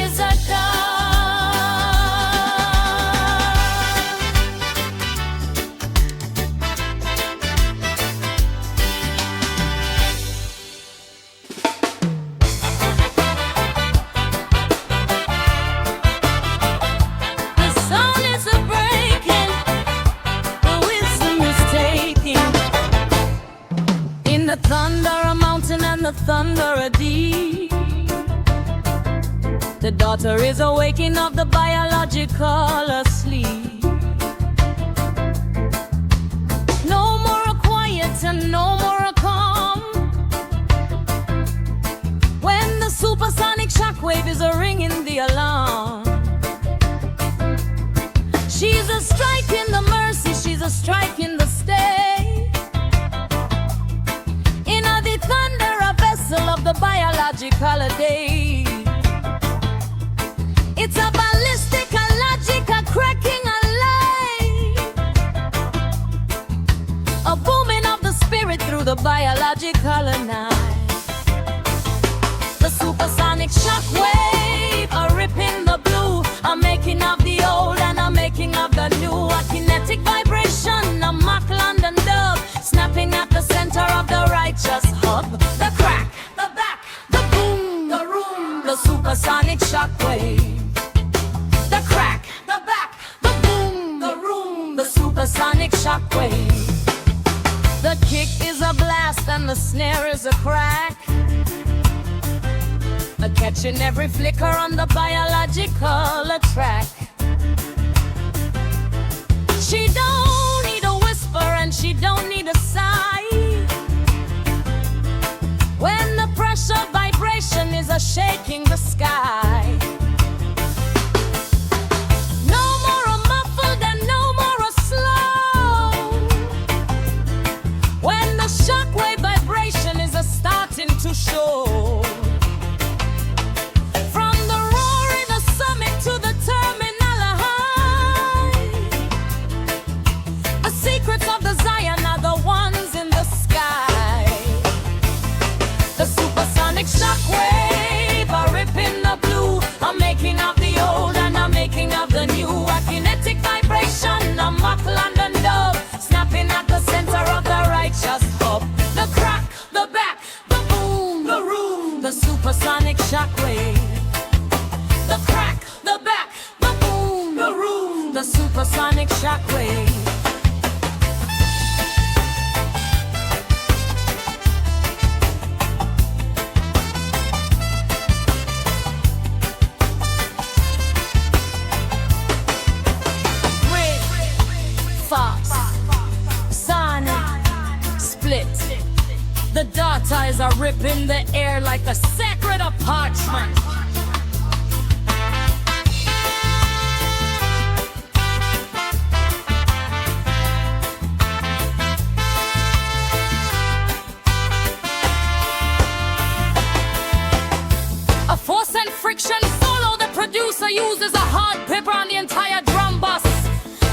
is a done. The sound is a breaking, the wisdom is taking. In the thunder a mountain and the thunder a deep. The Daughter is awaking of the biological asleep. No more a quiet and no more a calm, when the supersonic shockwave is a ringing the alarm. She's a strike in the mercy, she's a strike in the stay. In the thunder, a vessel of the biological day. It's a ballistic, a logic, a cracking, a light, a booming of the spirit through the biological night. The supersonic shockwave, a ripping the blue, a making of the old and a making of the new, a kinetic vibration, a mock London dub, snapping at the center of the righteous hub. The crack, the back, the boom, the room, the supersonic shockwave. The crack, the back, the boom, the room, the supersonic shockwave. and the snare is a crack, catching every flicker on the biological track. She don't need a whisper and she don't need a sigh. When the pressure vibration is a shaking the sky. No more a muffled and no more a slow. When the shockwave vibration is a starting to show. From the roaring the summit to the terminal high, the secrets of the Zion are the ones in the sky. The supersonic shockwave are ripping the blue, a making of the old and a making of the new. A kinetic vibration, a mock London dove, snapping at the center of the righteous hub. The crack, the back, the boom, the room, the supersonic shockwave. The crack, the back, the boom, the room, the supersonic shockwave. The dart eyes are ripping the air like a sacred of parchment. A force and friction solo, the producer uses a hard pepper on the entire drum bus,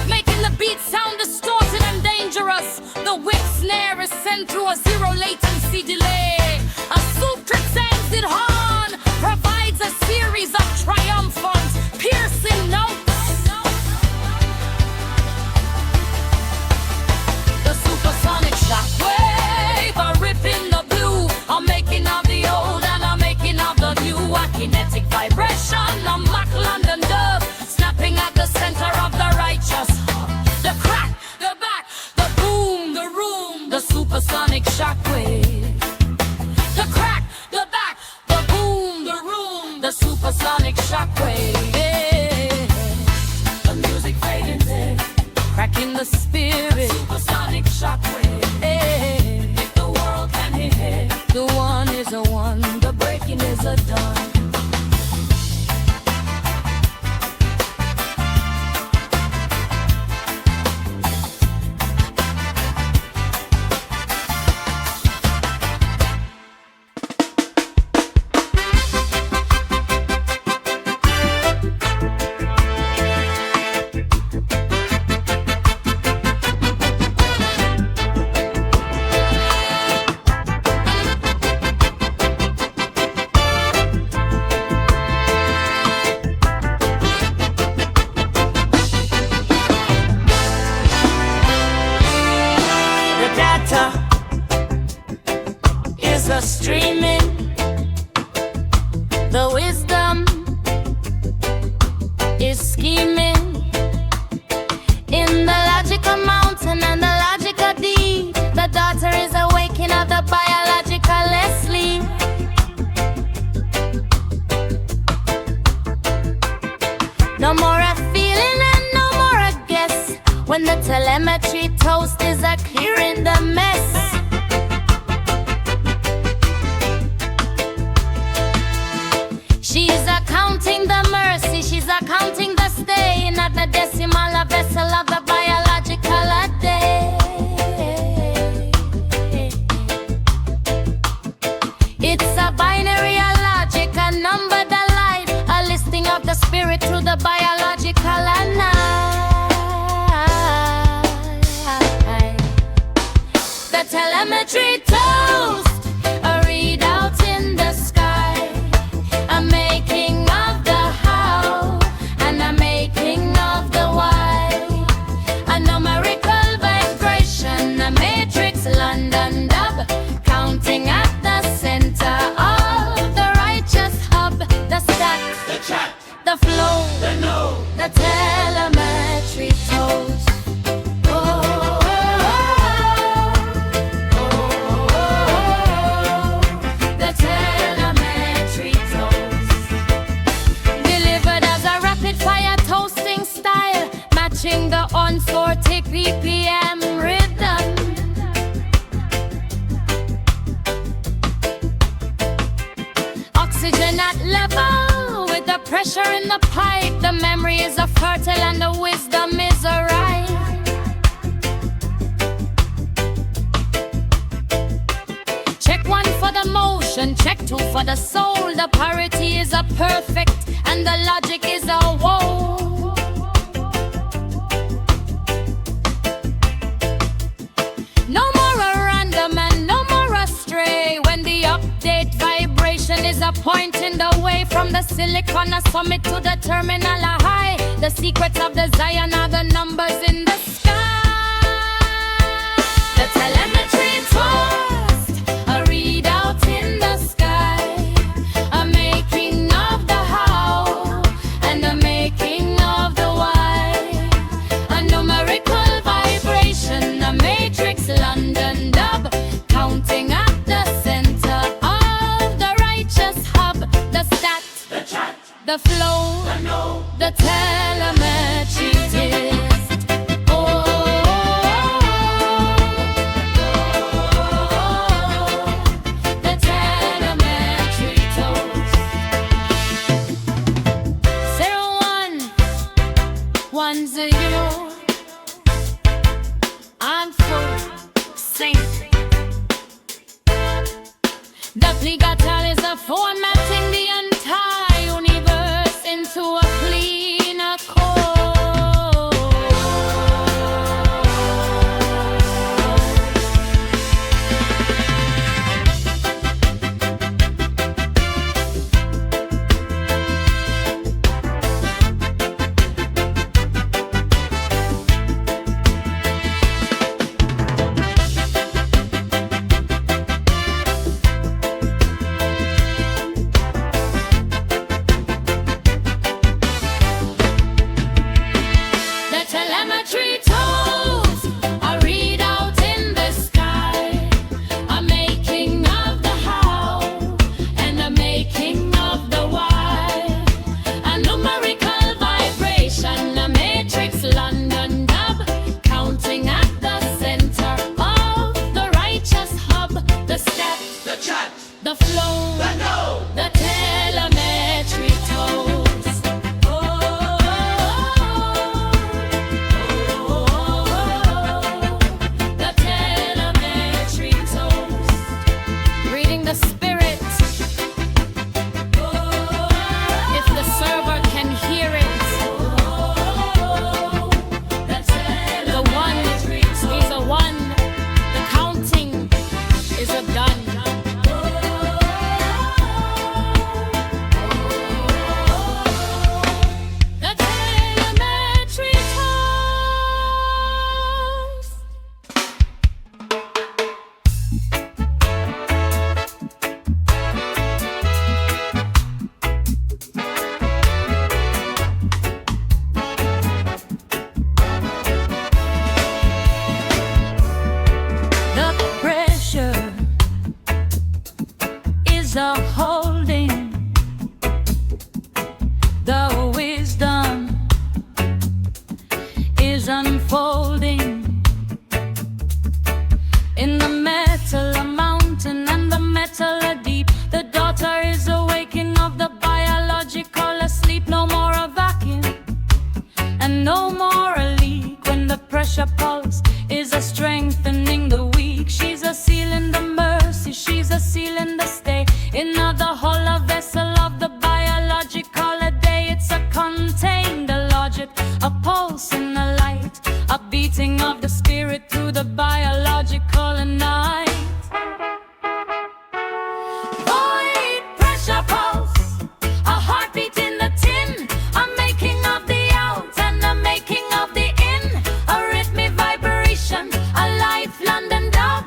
making the beat sound distorted and dangerous. The whip snare is sent through a zero latency delay. A super transit horn provides a series of triumphant, piercing notes. The supersonic shockwave are ripping the blue, a making of the old and a making of the new. A kinetic vibration, a mock London dove, snapping at the center of the righteous. The crack, the back, the boom, the room, the supersonic shockwave. The crack, the back, the boom, the room, the supersonic shockwave. Yeah. The music fading dead, cracking the spirit. Supersonic shockwave. Yeah. If the world can hear, the one is a one, the breaking is a done. Streaming the wisdom is scheming in the logical mountain and the logical deed. The daughter is awakening of the biological sleep. No more a feeling and no more a guess, when the telemetry toast is a clearing the mess. She's accounting the mercy, she's accounting the stain at the decimal a vessel of the biological a day. It's a binary, a logic, a number, the light, a listing of the spirit through the biological a night. The telemetry toast, a readout in the sky, a making of the how and a making of the why, a numerical vibration, a matrix London dub, counting at the center of the righteous hub. The stack, The chat, the flow, the know, the telemetry toast. Oh, oh, oh, oh, oh, oh. pressure in the pipe. The memory is a fertile and the wisdom is a right. Check one for the motion, check two for the soul. The parity is a perfect and the logic is a woe. No more a random and no more a stray. When the update vibration is a pointing the way from the silicon a summit to the terminal a high. The secrets of the Zion are the numbers in the sky. The telemetry toast, a readout in the sky, a making of the how and a making of the why. A numerical vibration, a matrix London dub, counting at the center of the righteous hub. The stat, the chant, the flow, the know, the telemetry test. The telemetry toast. 0110. I'm full sync. The pligatal is a formatting the entire universe into a cleaner code. The telemetry toes, a readout in the sky, a making of the how and a making of the why. A numerical vibration, a matrix London dub, counting at the center of the righteous hub. The step, the chant, the flow, the know, the telemetry toes. The telemetry toes. Reading the spirit. If the server can hear it. The one is a one. The counting is a done. The telemetry toes. The pressure is a holding. The wisdom is unfolding. In the metal, a mountain, and the metal, a deep. The daughter is awaking of the biological asleep. No more a vacuum and no more a leak. When the pressure pulse is a strengthening the weak. She's a seal in the mercy, she's a seal in the stay. In the hollow vessel of the biological a day. It's a contained a logic, a pulse in the light, a beating of the spirit through the biological and night. Void pressure pulse, a heartbeat in the tin, a making of the out and a making of the in, a rhythmic vibration, a life London dub,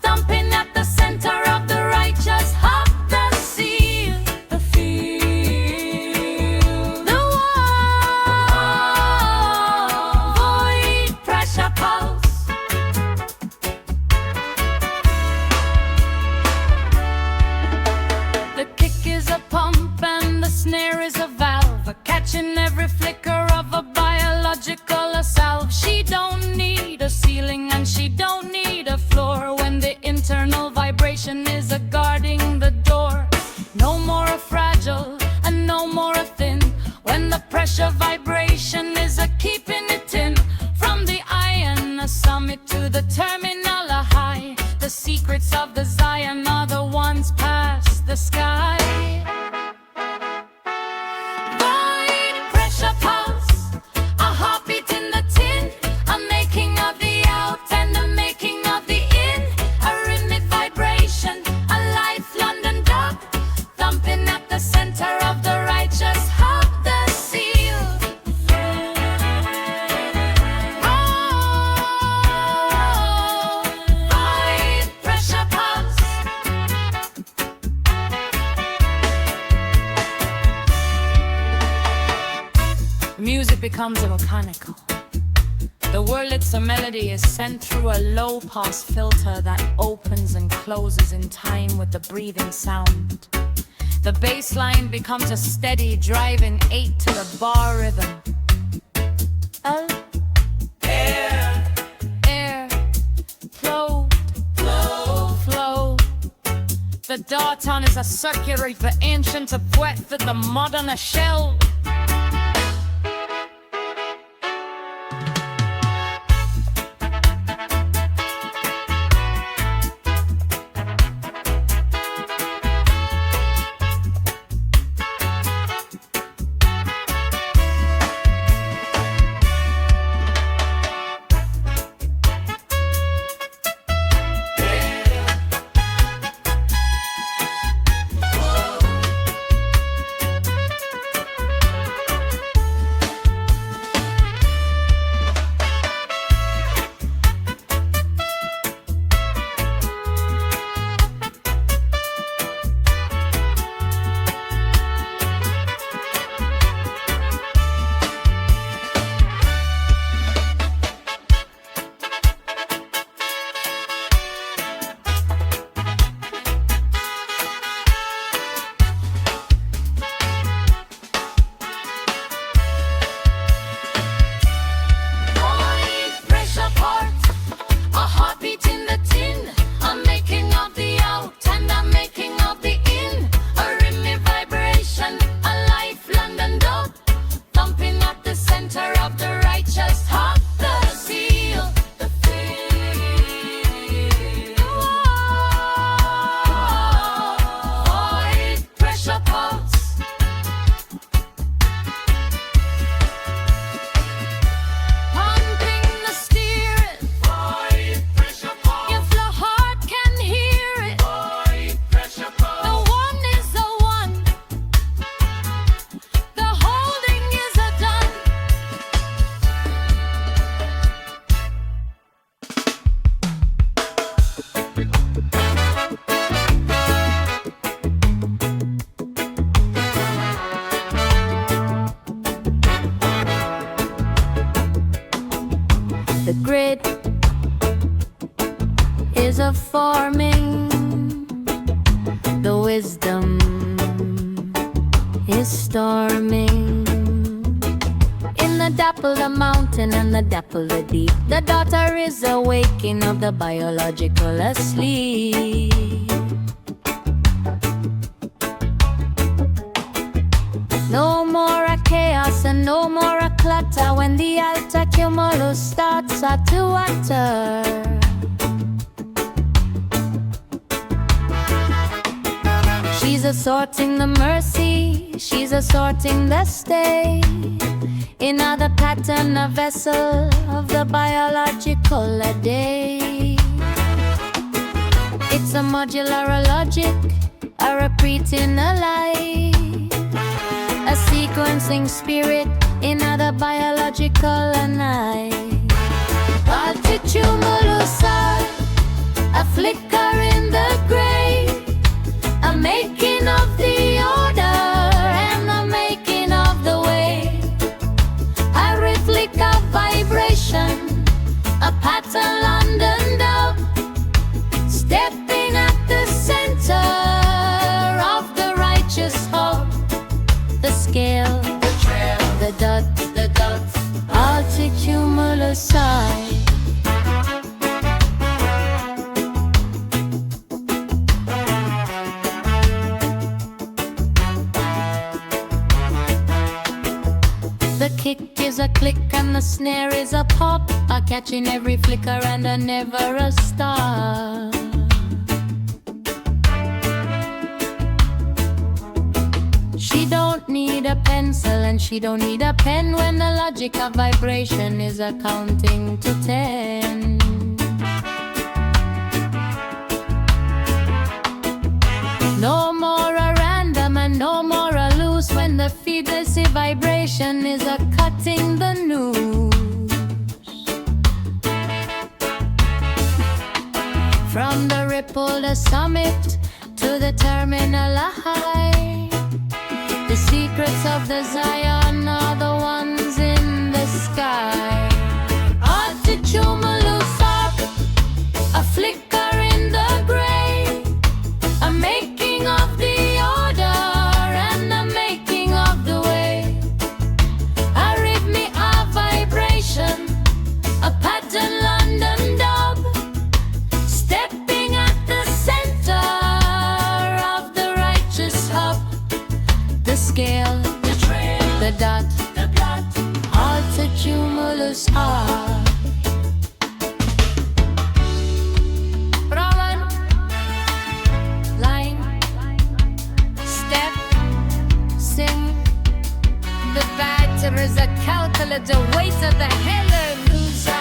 thumping at the center of the righteous hub. The seal, the feel, the wall. Void pressure pulse. The kick is a pump and the snare is a valve, a catching every flicker of a biological salve. She don't need a ceiling and she don't need a floor when the internal vibration is a guarding the door. No more a fragile and no more a thin, pressure vibration is a keeping it in. From the iron, a summit to the terminal, a high. The secrets of the Zion are the ones past the sky. Void pressure pulse, a heartbeat in the tin, a making of the out and a making of the in. A rhythmic vibration, a life London dub, thumping at the center of the righteous hub, the seal. Oh, void pressure pulse. Music becomes mechanical. The wordlets of melody is sent through a low-pass filter that opens and closes in time with the breathing sound. The bass line becomes a steady driving 8 to the bar rhythm. L, air, flow, flow. The darton is a circular for ancient, a poet for the modern, a shell. The grid is a forming, the wisdom is storming. In the dapple the mountain and the dapple the deep, the daughter is awaking of the biological asleep. No more a chaos and no more a clutter when the altar cumulus starts to utter. She's assorting the mercy, she's assorting the stay. In other pattern, a vessel of the biological a day. It's a modular a logic, a repeating a lie, a sequencing spirit in other biological and I. Multitumulusar, a flicker in the gray, a making of the order and a making of the way, a rhythmic of vibration, a pattern London dub, stepping at the center of the righteous hub. The scale, the trail, the dots, multicumulus side. click and the snare is a pop, a catch in every flicker and a never a stop. She don't need a pencil and she don't need a pen when the logic of vibration is a counting to 10. No more a random and no more a loose when the frequency vibration is a cutting the noose. From the ripple, the summit, to the terminal high, the secrets of the Zion are the ones in the sky. Artichumulus up, a flicker in the gray, a making of the order and a making of the way, a rhythmic vibration, a pattern London dub, stepping at the center of the righteous hub. The scale, the trail, the dot, the plot, artichumulus R. Brahman, line, step, sing. The batter is a calculator, weight of the heller loser.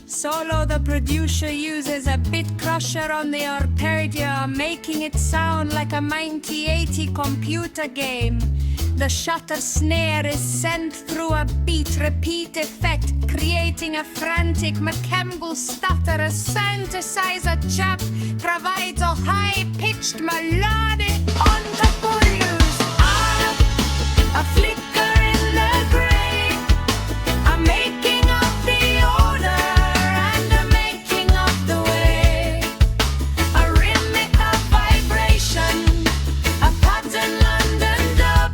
Solo, the producer uses a bit crusher on the arpeggio, making it sound like a 1980 computer game. The shutter snare is sent through a beat repeat effect, creating a frantic mechanical stutter. A synthesizer chap provides a high-pitched melodic entrepreneurs. A flicker in the gray, a making of the order and a making of the way, a rhythmic of vibration, a pattern London dub,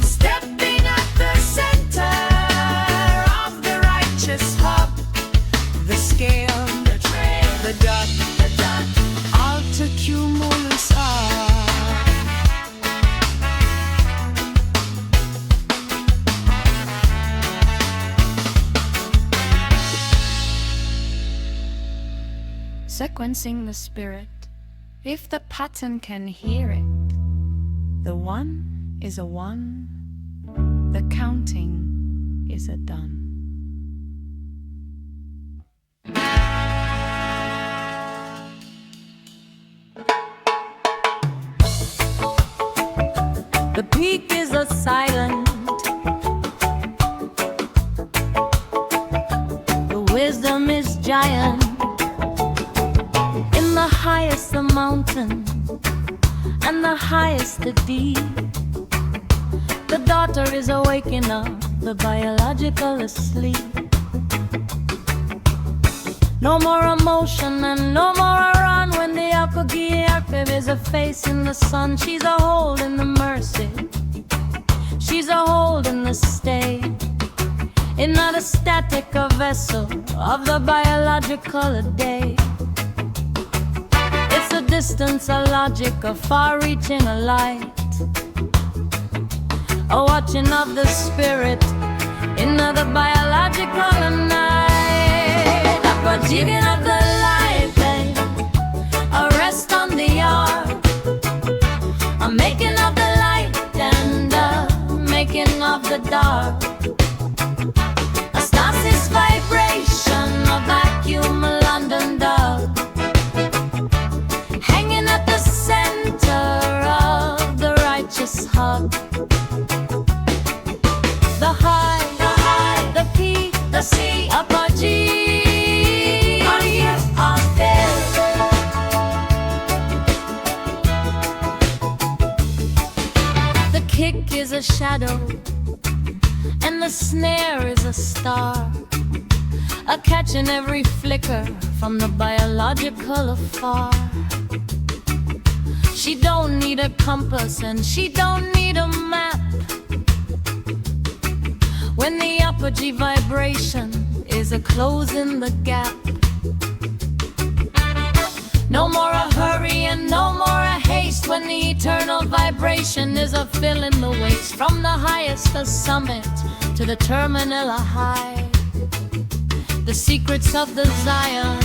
stepping at the center of the righteous hub. The scale, the trail, the dot, alter cumulus R. Sequencing the spirit. If the pattern can hear it, the one is a one, the counting is a done. The peak is a silent, the wisdom mountain, and the highest the deep. The daughter is awaking up, the biological asleep. No more emotion and no more a run when the Akogiyakbib is a face in the sun. She's a hold in the mercy, she's a hold in the stay. In not a static, a vessel of the biological a day. It's a distance, a logic, a far-reaching, a light, a watching of the spirit in the biological a night. A projecting of the light, a rest on the yard, a making of the light and a making of the dark. A stasis vibration, a vacuum London dog, hanging at the center of the righteous hub. The high, the peak, the sea, apogee. The kick is a shadow, and the snare is a star, a catch in every flicker from the biological afar. She don't need a compass and she don't need a map when the apogee vibration is a closing the gap. No more a hurry and no more a haste when the eternal vibration is a filling the waste. From the highest the summit to the terminal a high. The secrets of the Zion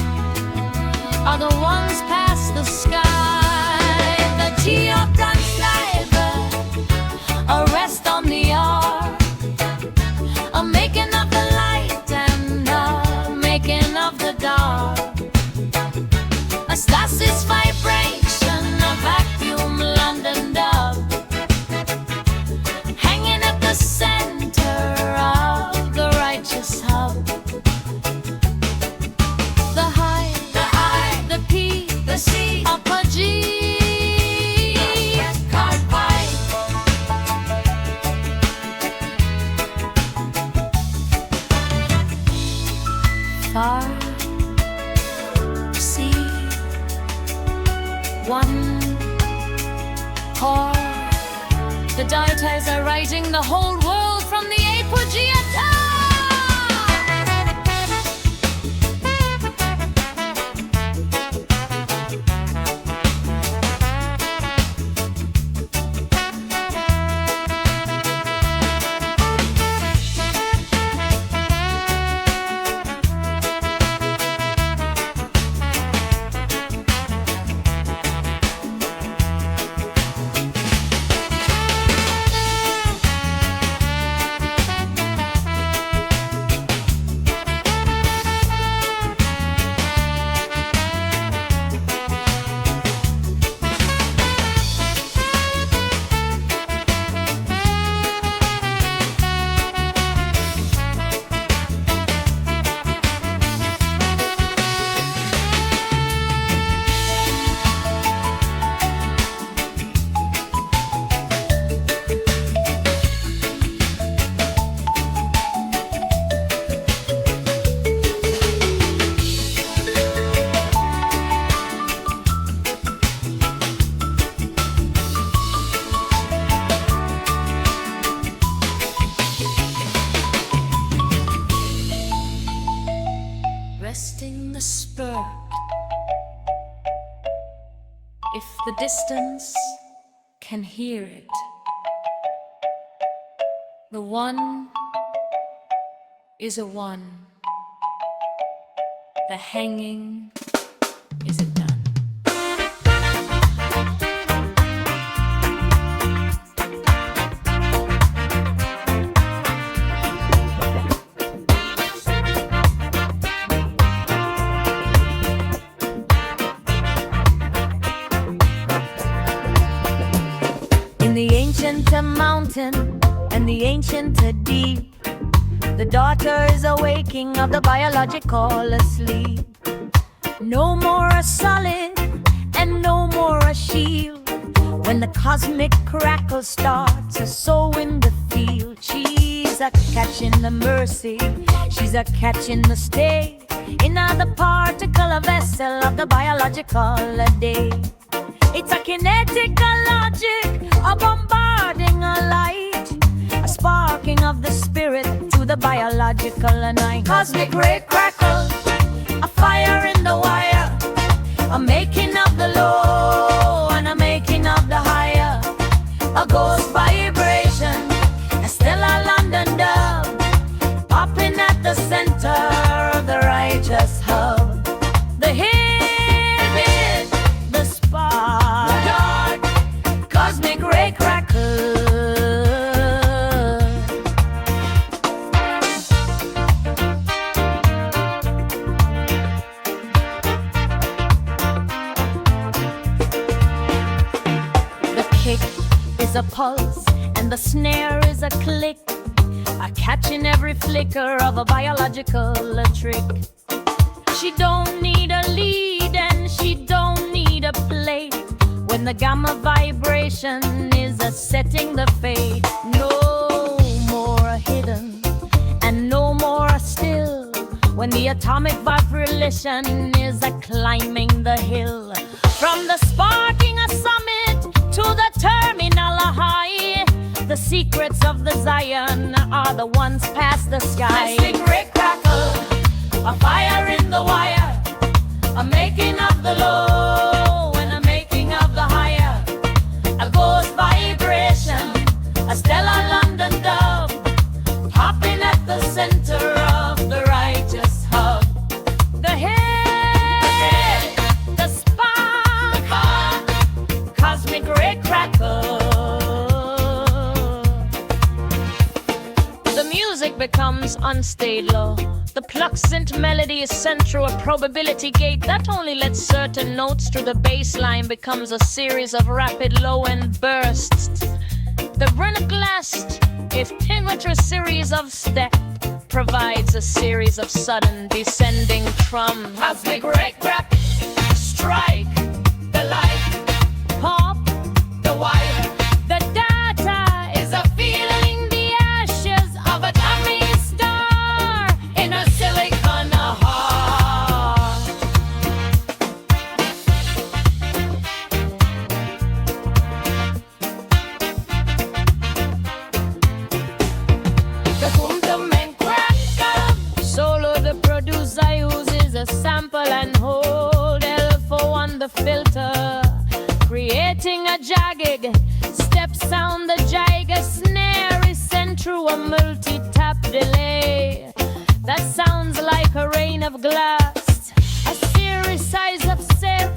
are the ones past the sky. The Geogun sliver, a rest on the ark, a making of the light and a making of the dark. A stasis vibration, a vacuum London dub, hanging at the center of the righteous hub. The high, the peak, the sea, apogee. Far sea, one core. The deities are writing the whole world from the apogee attack. Resting the spur, if the distance can hear it. The one is a one, the hanging is a done. The ancient mountain and the ancient deep, the daughter is awaking of the biological asleep. No more a solid and no more shield. When the cosmic crackle starts to sow in the field, she's a catching the mercy, she's a catching the stay in the particle vessel of the biological day. It's a kinetic logic, a bombarding a light, a sparking of the spirit to the biological night. Cosmic ray crackle, a fire in the wire, a making of the low and a making of the higher, a ghost vibration, a stellar London dove, popping at the center of the righteous hub. The hidden, the spark, the dark, cosmic ray crackle. Is a pulse and the snare is a click, a catching every flicker of a biological trick. She don't need a lead and she don't need a plate when the gamma vibration is a setting the fate. No more hidden and no more still when the atomic vibration is a climbing the hill. From the sparking a summit to the terminal high, the secrets of the Zion are the ones past the sky. Cosmic ray crackle, a fire in the wire, a making of the low and a making of the higher, a ghost vibration, a stellar London dove, popping at the center of the righteous hub. The head, the spark, cosmic ray crackle. The music becomes unstable. The pluxant melody is sent through a probability gate that only lets certain notes through the bass line becomes a series of rapid low-end bursts. The Brenneglast, if a series of step, provides a series of sudden descending trum. Cosmic ray crack, strike the light, pop the wire. The data is a feeling the ashes of a dummy star in a silicon heart. The quantum and cracker solo the producer uses a sample and hold L for one the filter, creating a jagged step sound. The jagger snare is sent through a multi-tap delay that sounds like a rain of glass. A series size of set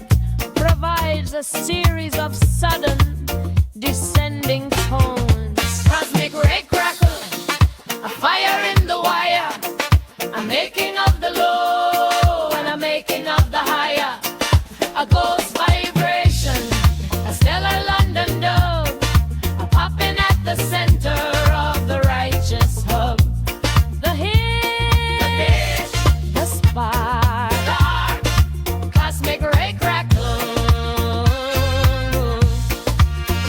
provides a series of sudden descending tones. Cosmic ray crackle, a fire in the wire, a making of the low and a making of the higher, a ghost vibration, a stellar London dove, a popping at the center of the righteous hub. The hit, the spark, dark, cosmic ray crackle,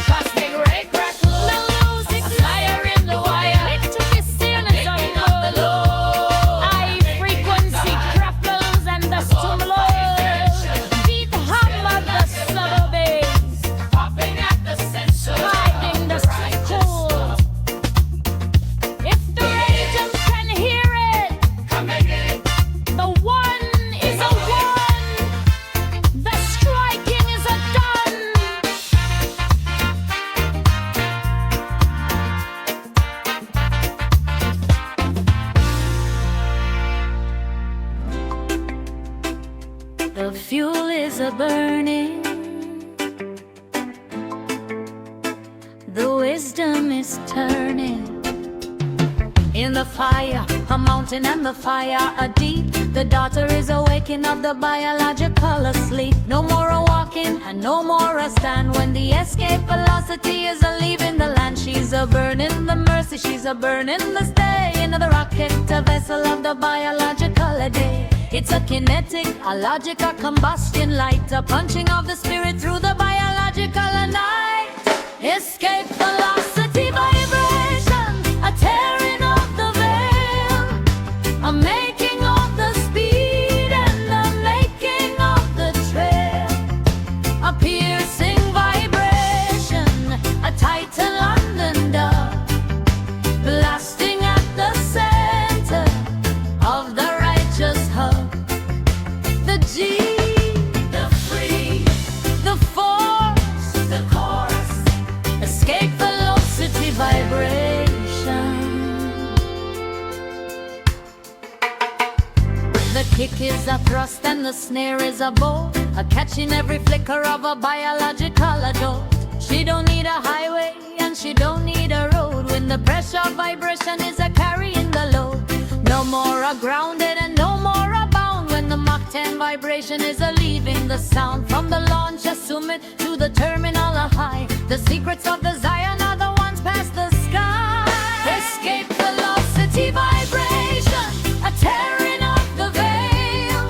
cosmic ray crackle. The music, a fire in the wire, it took a series of the low, high frequency crackles and the stumble. Beat hammer the sub bass, Popping at the center riding the cool. If the rhythm can hear it, come and get it. the one is a one, the striking is a done. The fuel is a burning, the wisdom is turning. In the fire, a mountain and the fire are deep. The daughter is awaking of the biological asleep. No more a walking and no more a stand. When the escape velocity is a leaving the land, she's a burning the mercy, she's a burning the stay. In the rocket, a vessel of the biological day. It's a kinetic, a logical combustion light, a punching of the spirit through the biological music is a thrust and the snare is a bow, a catching every flicker of a biological adult. She don't need a highway and she don't need a road when the pressure vibration is a carrying the load. No more a grounded and no more a bound when the Mach 10 vibration is a leaving the sound. From the launch a summit to the terminal a high, the secrets of the Zion are the ones past the sky. Escape velocity vibration, a tearing of the veil,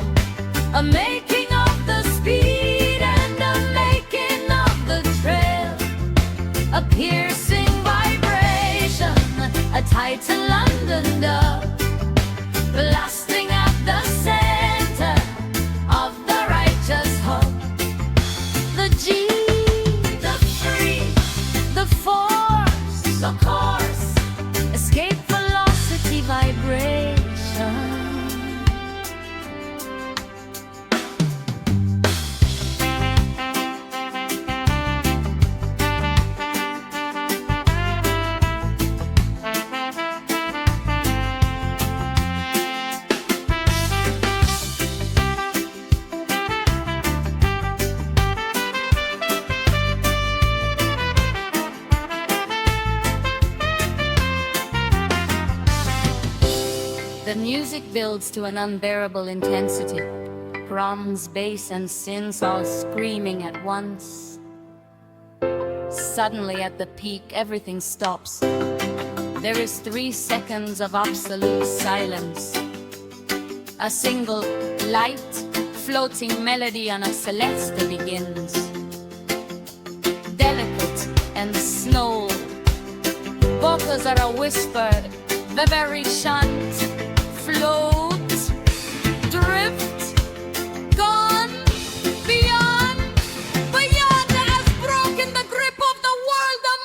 a making of the speed and a making of the trail, a piercing vibration, a tight to London dove, blasting at the center of the righteous hope. The G, the free, the force, the course, escape velocity vibration. The music builds to an unbearable intensity. Drums, bass and synths all screaming at once. Suddenly at the peak everything stops. There is 3 seconds of absolute silence. A single light, floating melody on a celeste begins. Delicate and slow, vocals are a whisper, the very chant. Float, drift, gone, beyond, beyond has broken the grip of the world, the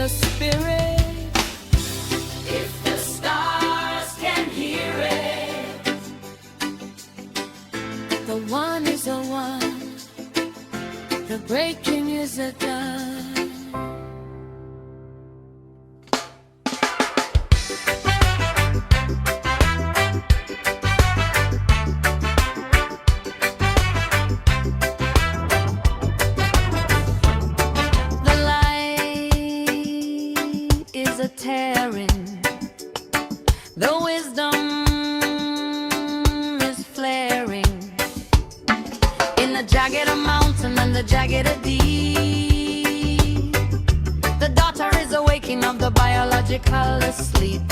the spirit. If the stars can hear it, the one is a one, the breaking is a done. Tearing, the wisdom is flaring in the jagged of mountain and the jagged of deep. The daughter is awaking of the biological asleep.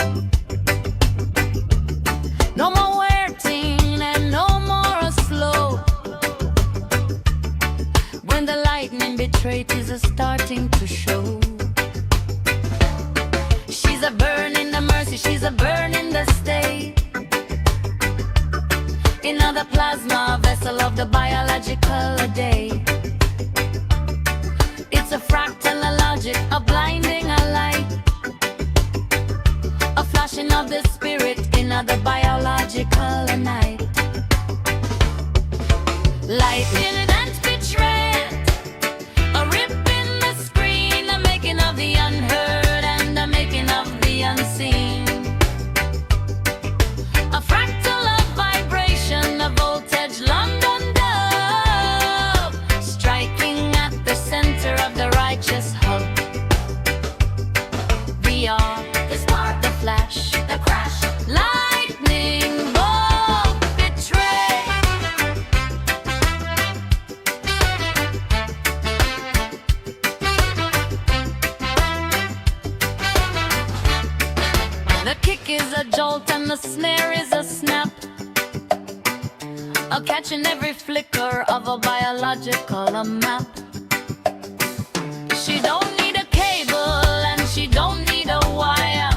No more waiting and no more slow. When the lightning betrayed is starting to show. She's a burn in the mercy, she's a burn in the state. In the plasma vessel of the biological day. It's a fractal a logic, a blinding a light, a flashing of the spirit in the biological night. Lightning and betrayal. kick is a jolt and the snare is a snap, a catching every flicker of a biological map. She don't need a cable and she don't need a wire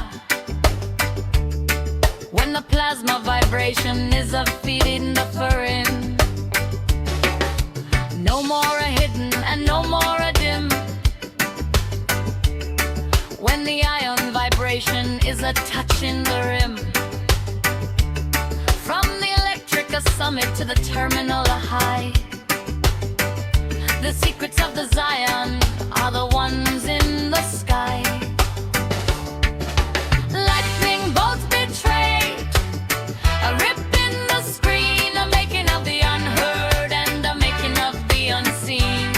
when the plasma vibration is a feeding the furrin. No more a hidden and no more a dim when the ion vibration is a touching the rim. From the electric summit to the terminal high, the secrets of the Zion are the ones in the sky. Lightning bolts betray, a rip in the screen, a making of the unheard and a making of the unseen.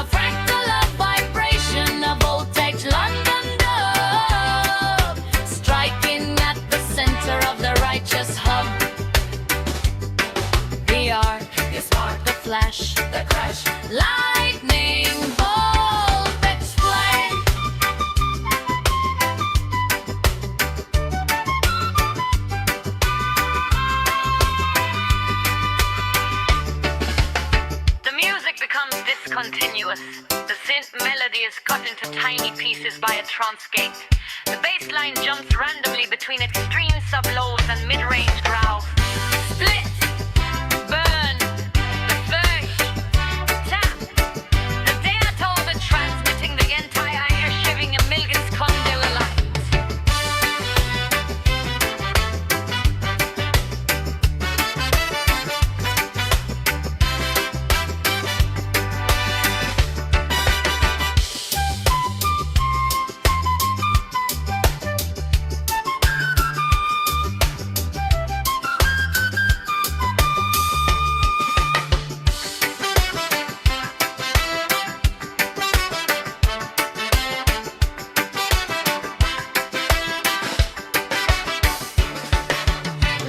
A fractal of vibration, a voltage London dub, striking at the center of the righteous hub. The arc, the spark, the flash, the crash, lightning voltage flame. The music becomes discontinuous. The synth melody is cut into tiny pieces by a trance gate. The bass line jumps randomly between extreme sub-lows and mid-range growls. Split, burn, the first, tap. The data of it transmitting the entire air, shiving a millions condyle light.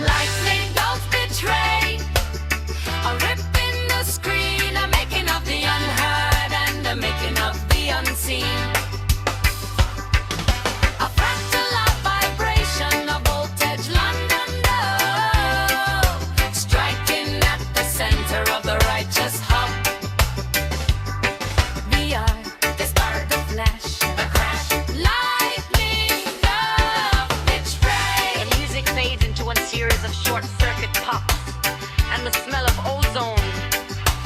Lightning bolts betray, a rip in the screen, a making of the unheard and a making of the unseen. A fractal of vibration, a voltage London dove, striking at the center of the righteous hub. The arc, the spark, the flash, the crash, lightning dove, which ray. The music fades into a series of short circuit pops, and the smell of ozone,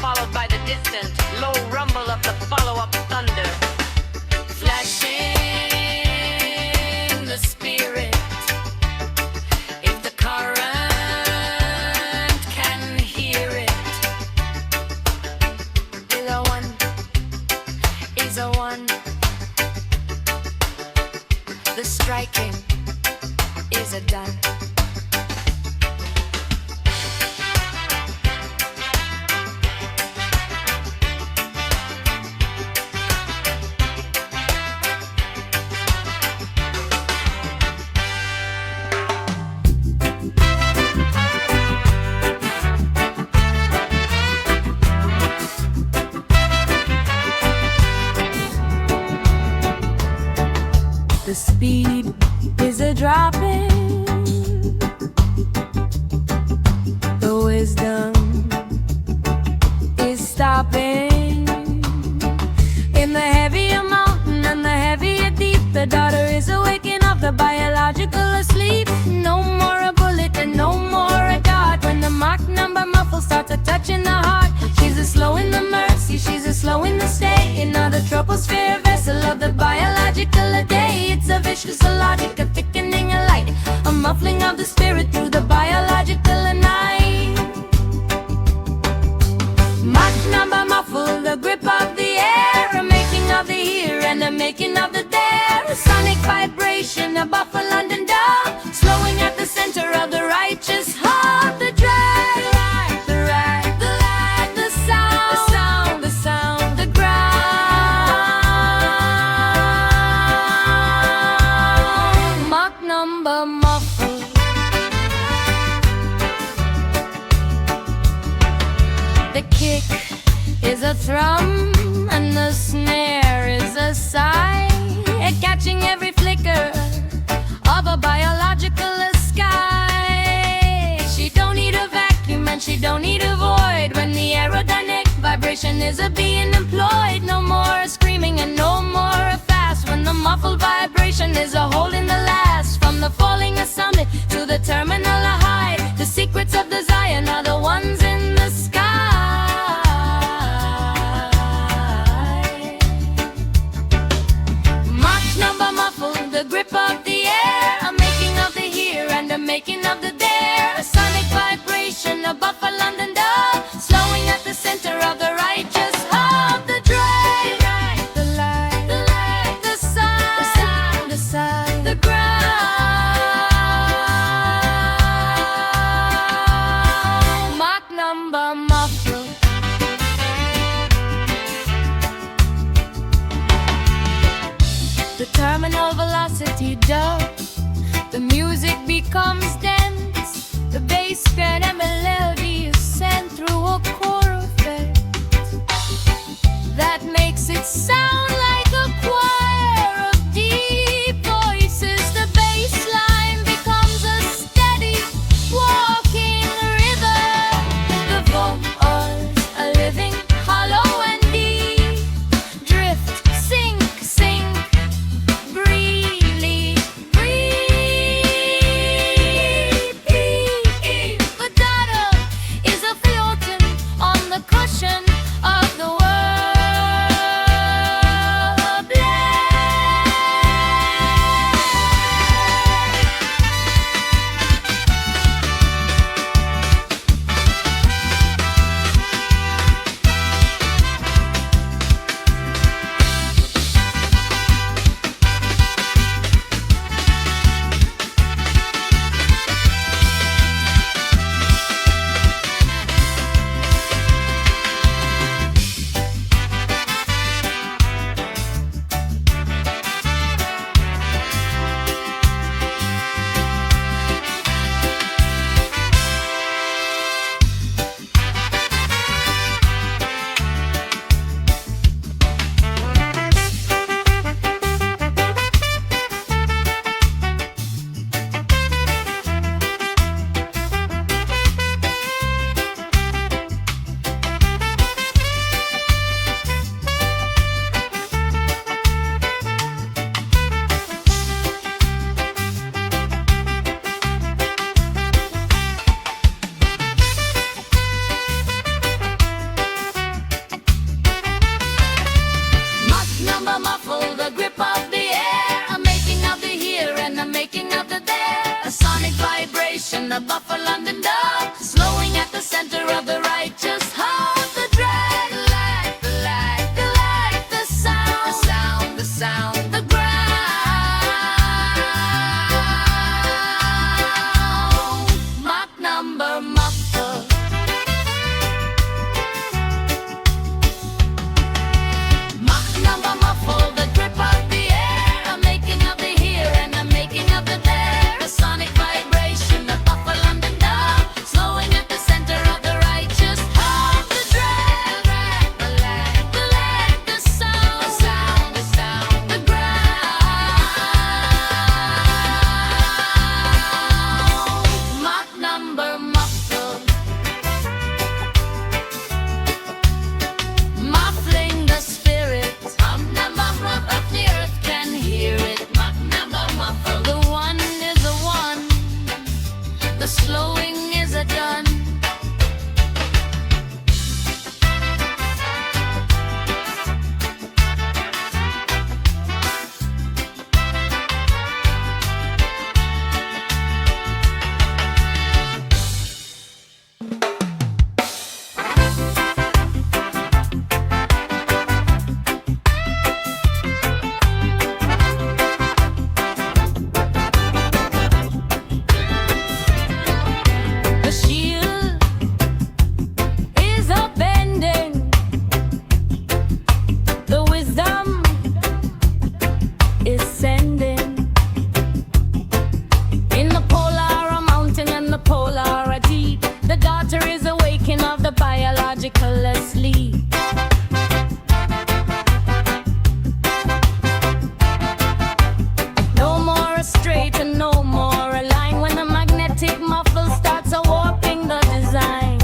followed by the distant, low rumble of the follow-up thunder. Flashing the spirit, if the current can hear it, is a one, is a one. The striking is a done. The speed is a dropping, the wisdom is stopping. In the heavier mountain and the heavier deep, the daughter is awaking of the biological asleep. No more a bullet and no more a dart. When the Mach number muffle starts a touching the heart, she's a slow in the mercy, she's a slow in the stay. In the troposphere vessel of the biological a day. It's a vicious logic, a thickening a light, a muffling of the spirit through the biological night. Mach number muffle, the grip of the air, a making of the here and a making of the there. A sonic vibration, a buffer London down, slowing at the center of the righteous heart. The drag, the rag, the lag, the sound, the sound, the sound, the ground. Mach number muffle. The kick is a thrum and the snare is a sigh, catching every flicker vibration is a being employed. No more screaming and no more fast. When the muffled vibration is a holding the last. From the falling a summit to the terminal a high, the secrets of the Zion are the ones in the sky. Mach number muffled, the grip of the air, a making of the here and a making of the there. A sonic vibration above a London dove, slowing at the center of the righteous hub. The drive, the light, the light, the side, the side, the ground. Mach number muffled. The terminal velocity dove. The music becomes dense. The bass spread and melody is sent through a core effect that makes it sound like a choir of deep voices. The bass line becomes a steady walking rhythm. The vocals a living hollow and deep. Drift, sink, sink, breathe, breathe. The data is a floating on the cushion of the world. Mach number muffled, the grip of the air, a making of the here and a making of the there. A sonic vibration above a London dove, slowing at the center of the righteous hub. The drag, the light, the light, the light, the sound, the sound, the sound, the ground. Mach number muffled. Mach number muffled, the grip of the air, a making of the here and a making of the there. A sonic vibration above a London dove, slowing at the center of the righteous hub. The drag, the light, the light, the sound, the sound, the sound, the ground. Mach number muffled. Muffling the spirit. Mach number muffled. The earth can hear it. Mach number muffled. The one is a one. The slowing is a done. The shield is a bending. The wisdom is sending. In the polar a mountain and the polar a deep. The daughter is awakening of the biological asleep. No more a straight and no more a line. When the magnetic muffle starts a warping the design.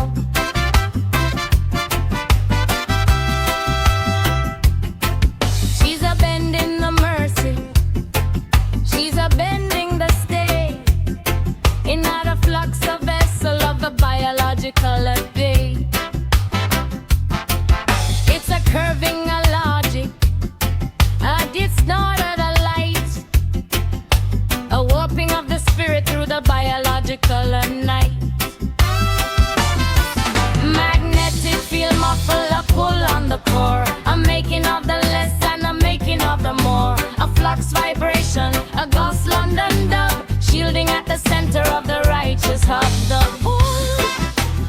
flux vibration, a ghost London dub, shielding at the center of the righteous hub. The pull,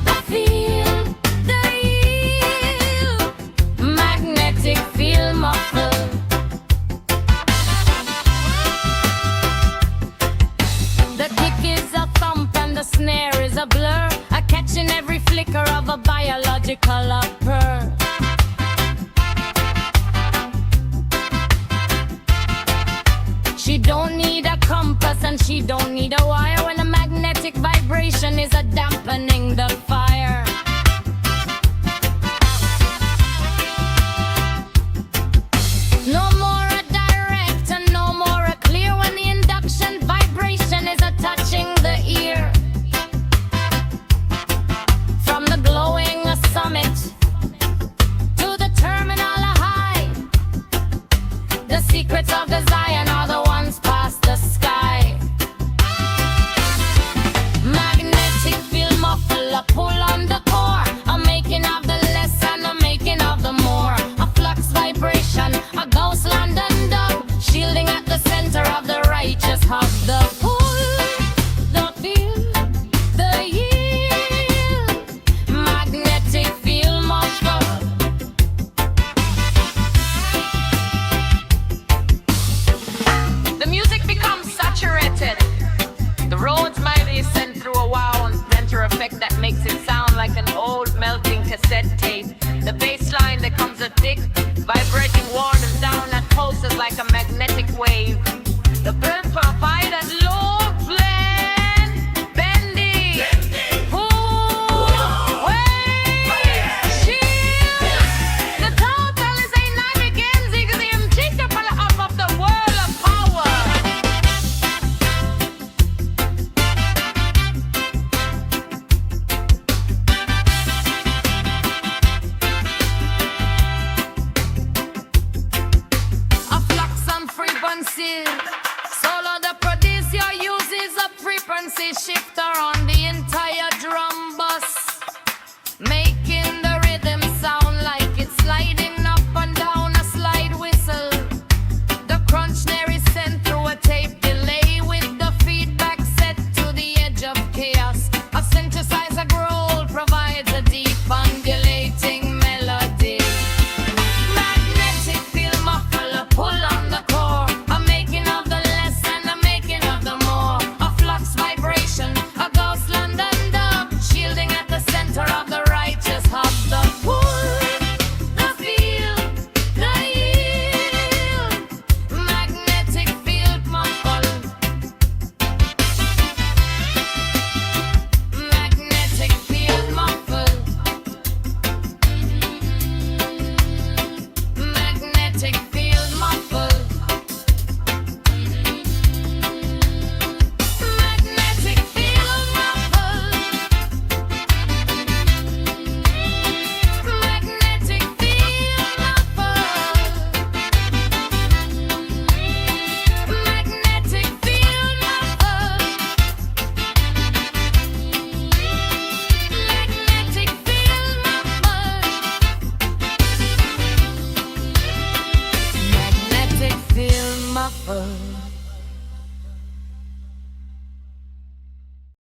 the feel, the yield, magnetic field muffle. The kick is a thump and the snare is a blur, a catch in every flicker of a biological upper. She don't need a compass and she don't need a wire when a magnetic vibration is a dampening the fire. No more a direct and no more a clear when the induction vibration is a touching the ear. From the glowing summit to the terminal high, the secrets of the Zion are the ones past the sky. Magnetic field muffle, a pull on the core, a making of the less and a making of the more. A flux vibration, a ghost London dub, shielding at the center of the righteous hub. The pull, the feel, the yield, magnetic field muffle. The music becomes saturated. The roads might be sent through a wow and center effect that makes it sound like an old melting cassette tape. The bass line becomes a thick, vibrating worn and down that pulses like a magnetic wave. The burn provided low blend, bendy, pull, wave, shield. The total is a nine ziggy chica pala up of the world of power. A flux and frequency. Solo the producer uses a frequency shifter on the entire drum bus, making the rhythm sound like it's sliding up and down a slide whistle. The crunch snare is sent through a tape delay with the feedback set to the edge of chaos. A synthesizer growl provides a deep undulating melody. Magnetic field muffle, a pull on the core, a making of the less and a making of the more. A flux vibration, a ghost London dub, shielding at the center of the righteous hub. The pull, the feel, the yield, magnetic field muffle. Magnetic field muffle. Magnetic field muffle. Magnetic field muffle. Magnetic field muffle. Magnetic field muffle. Magnetic field muffle. Magnetic field muffle.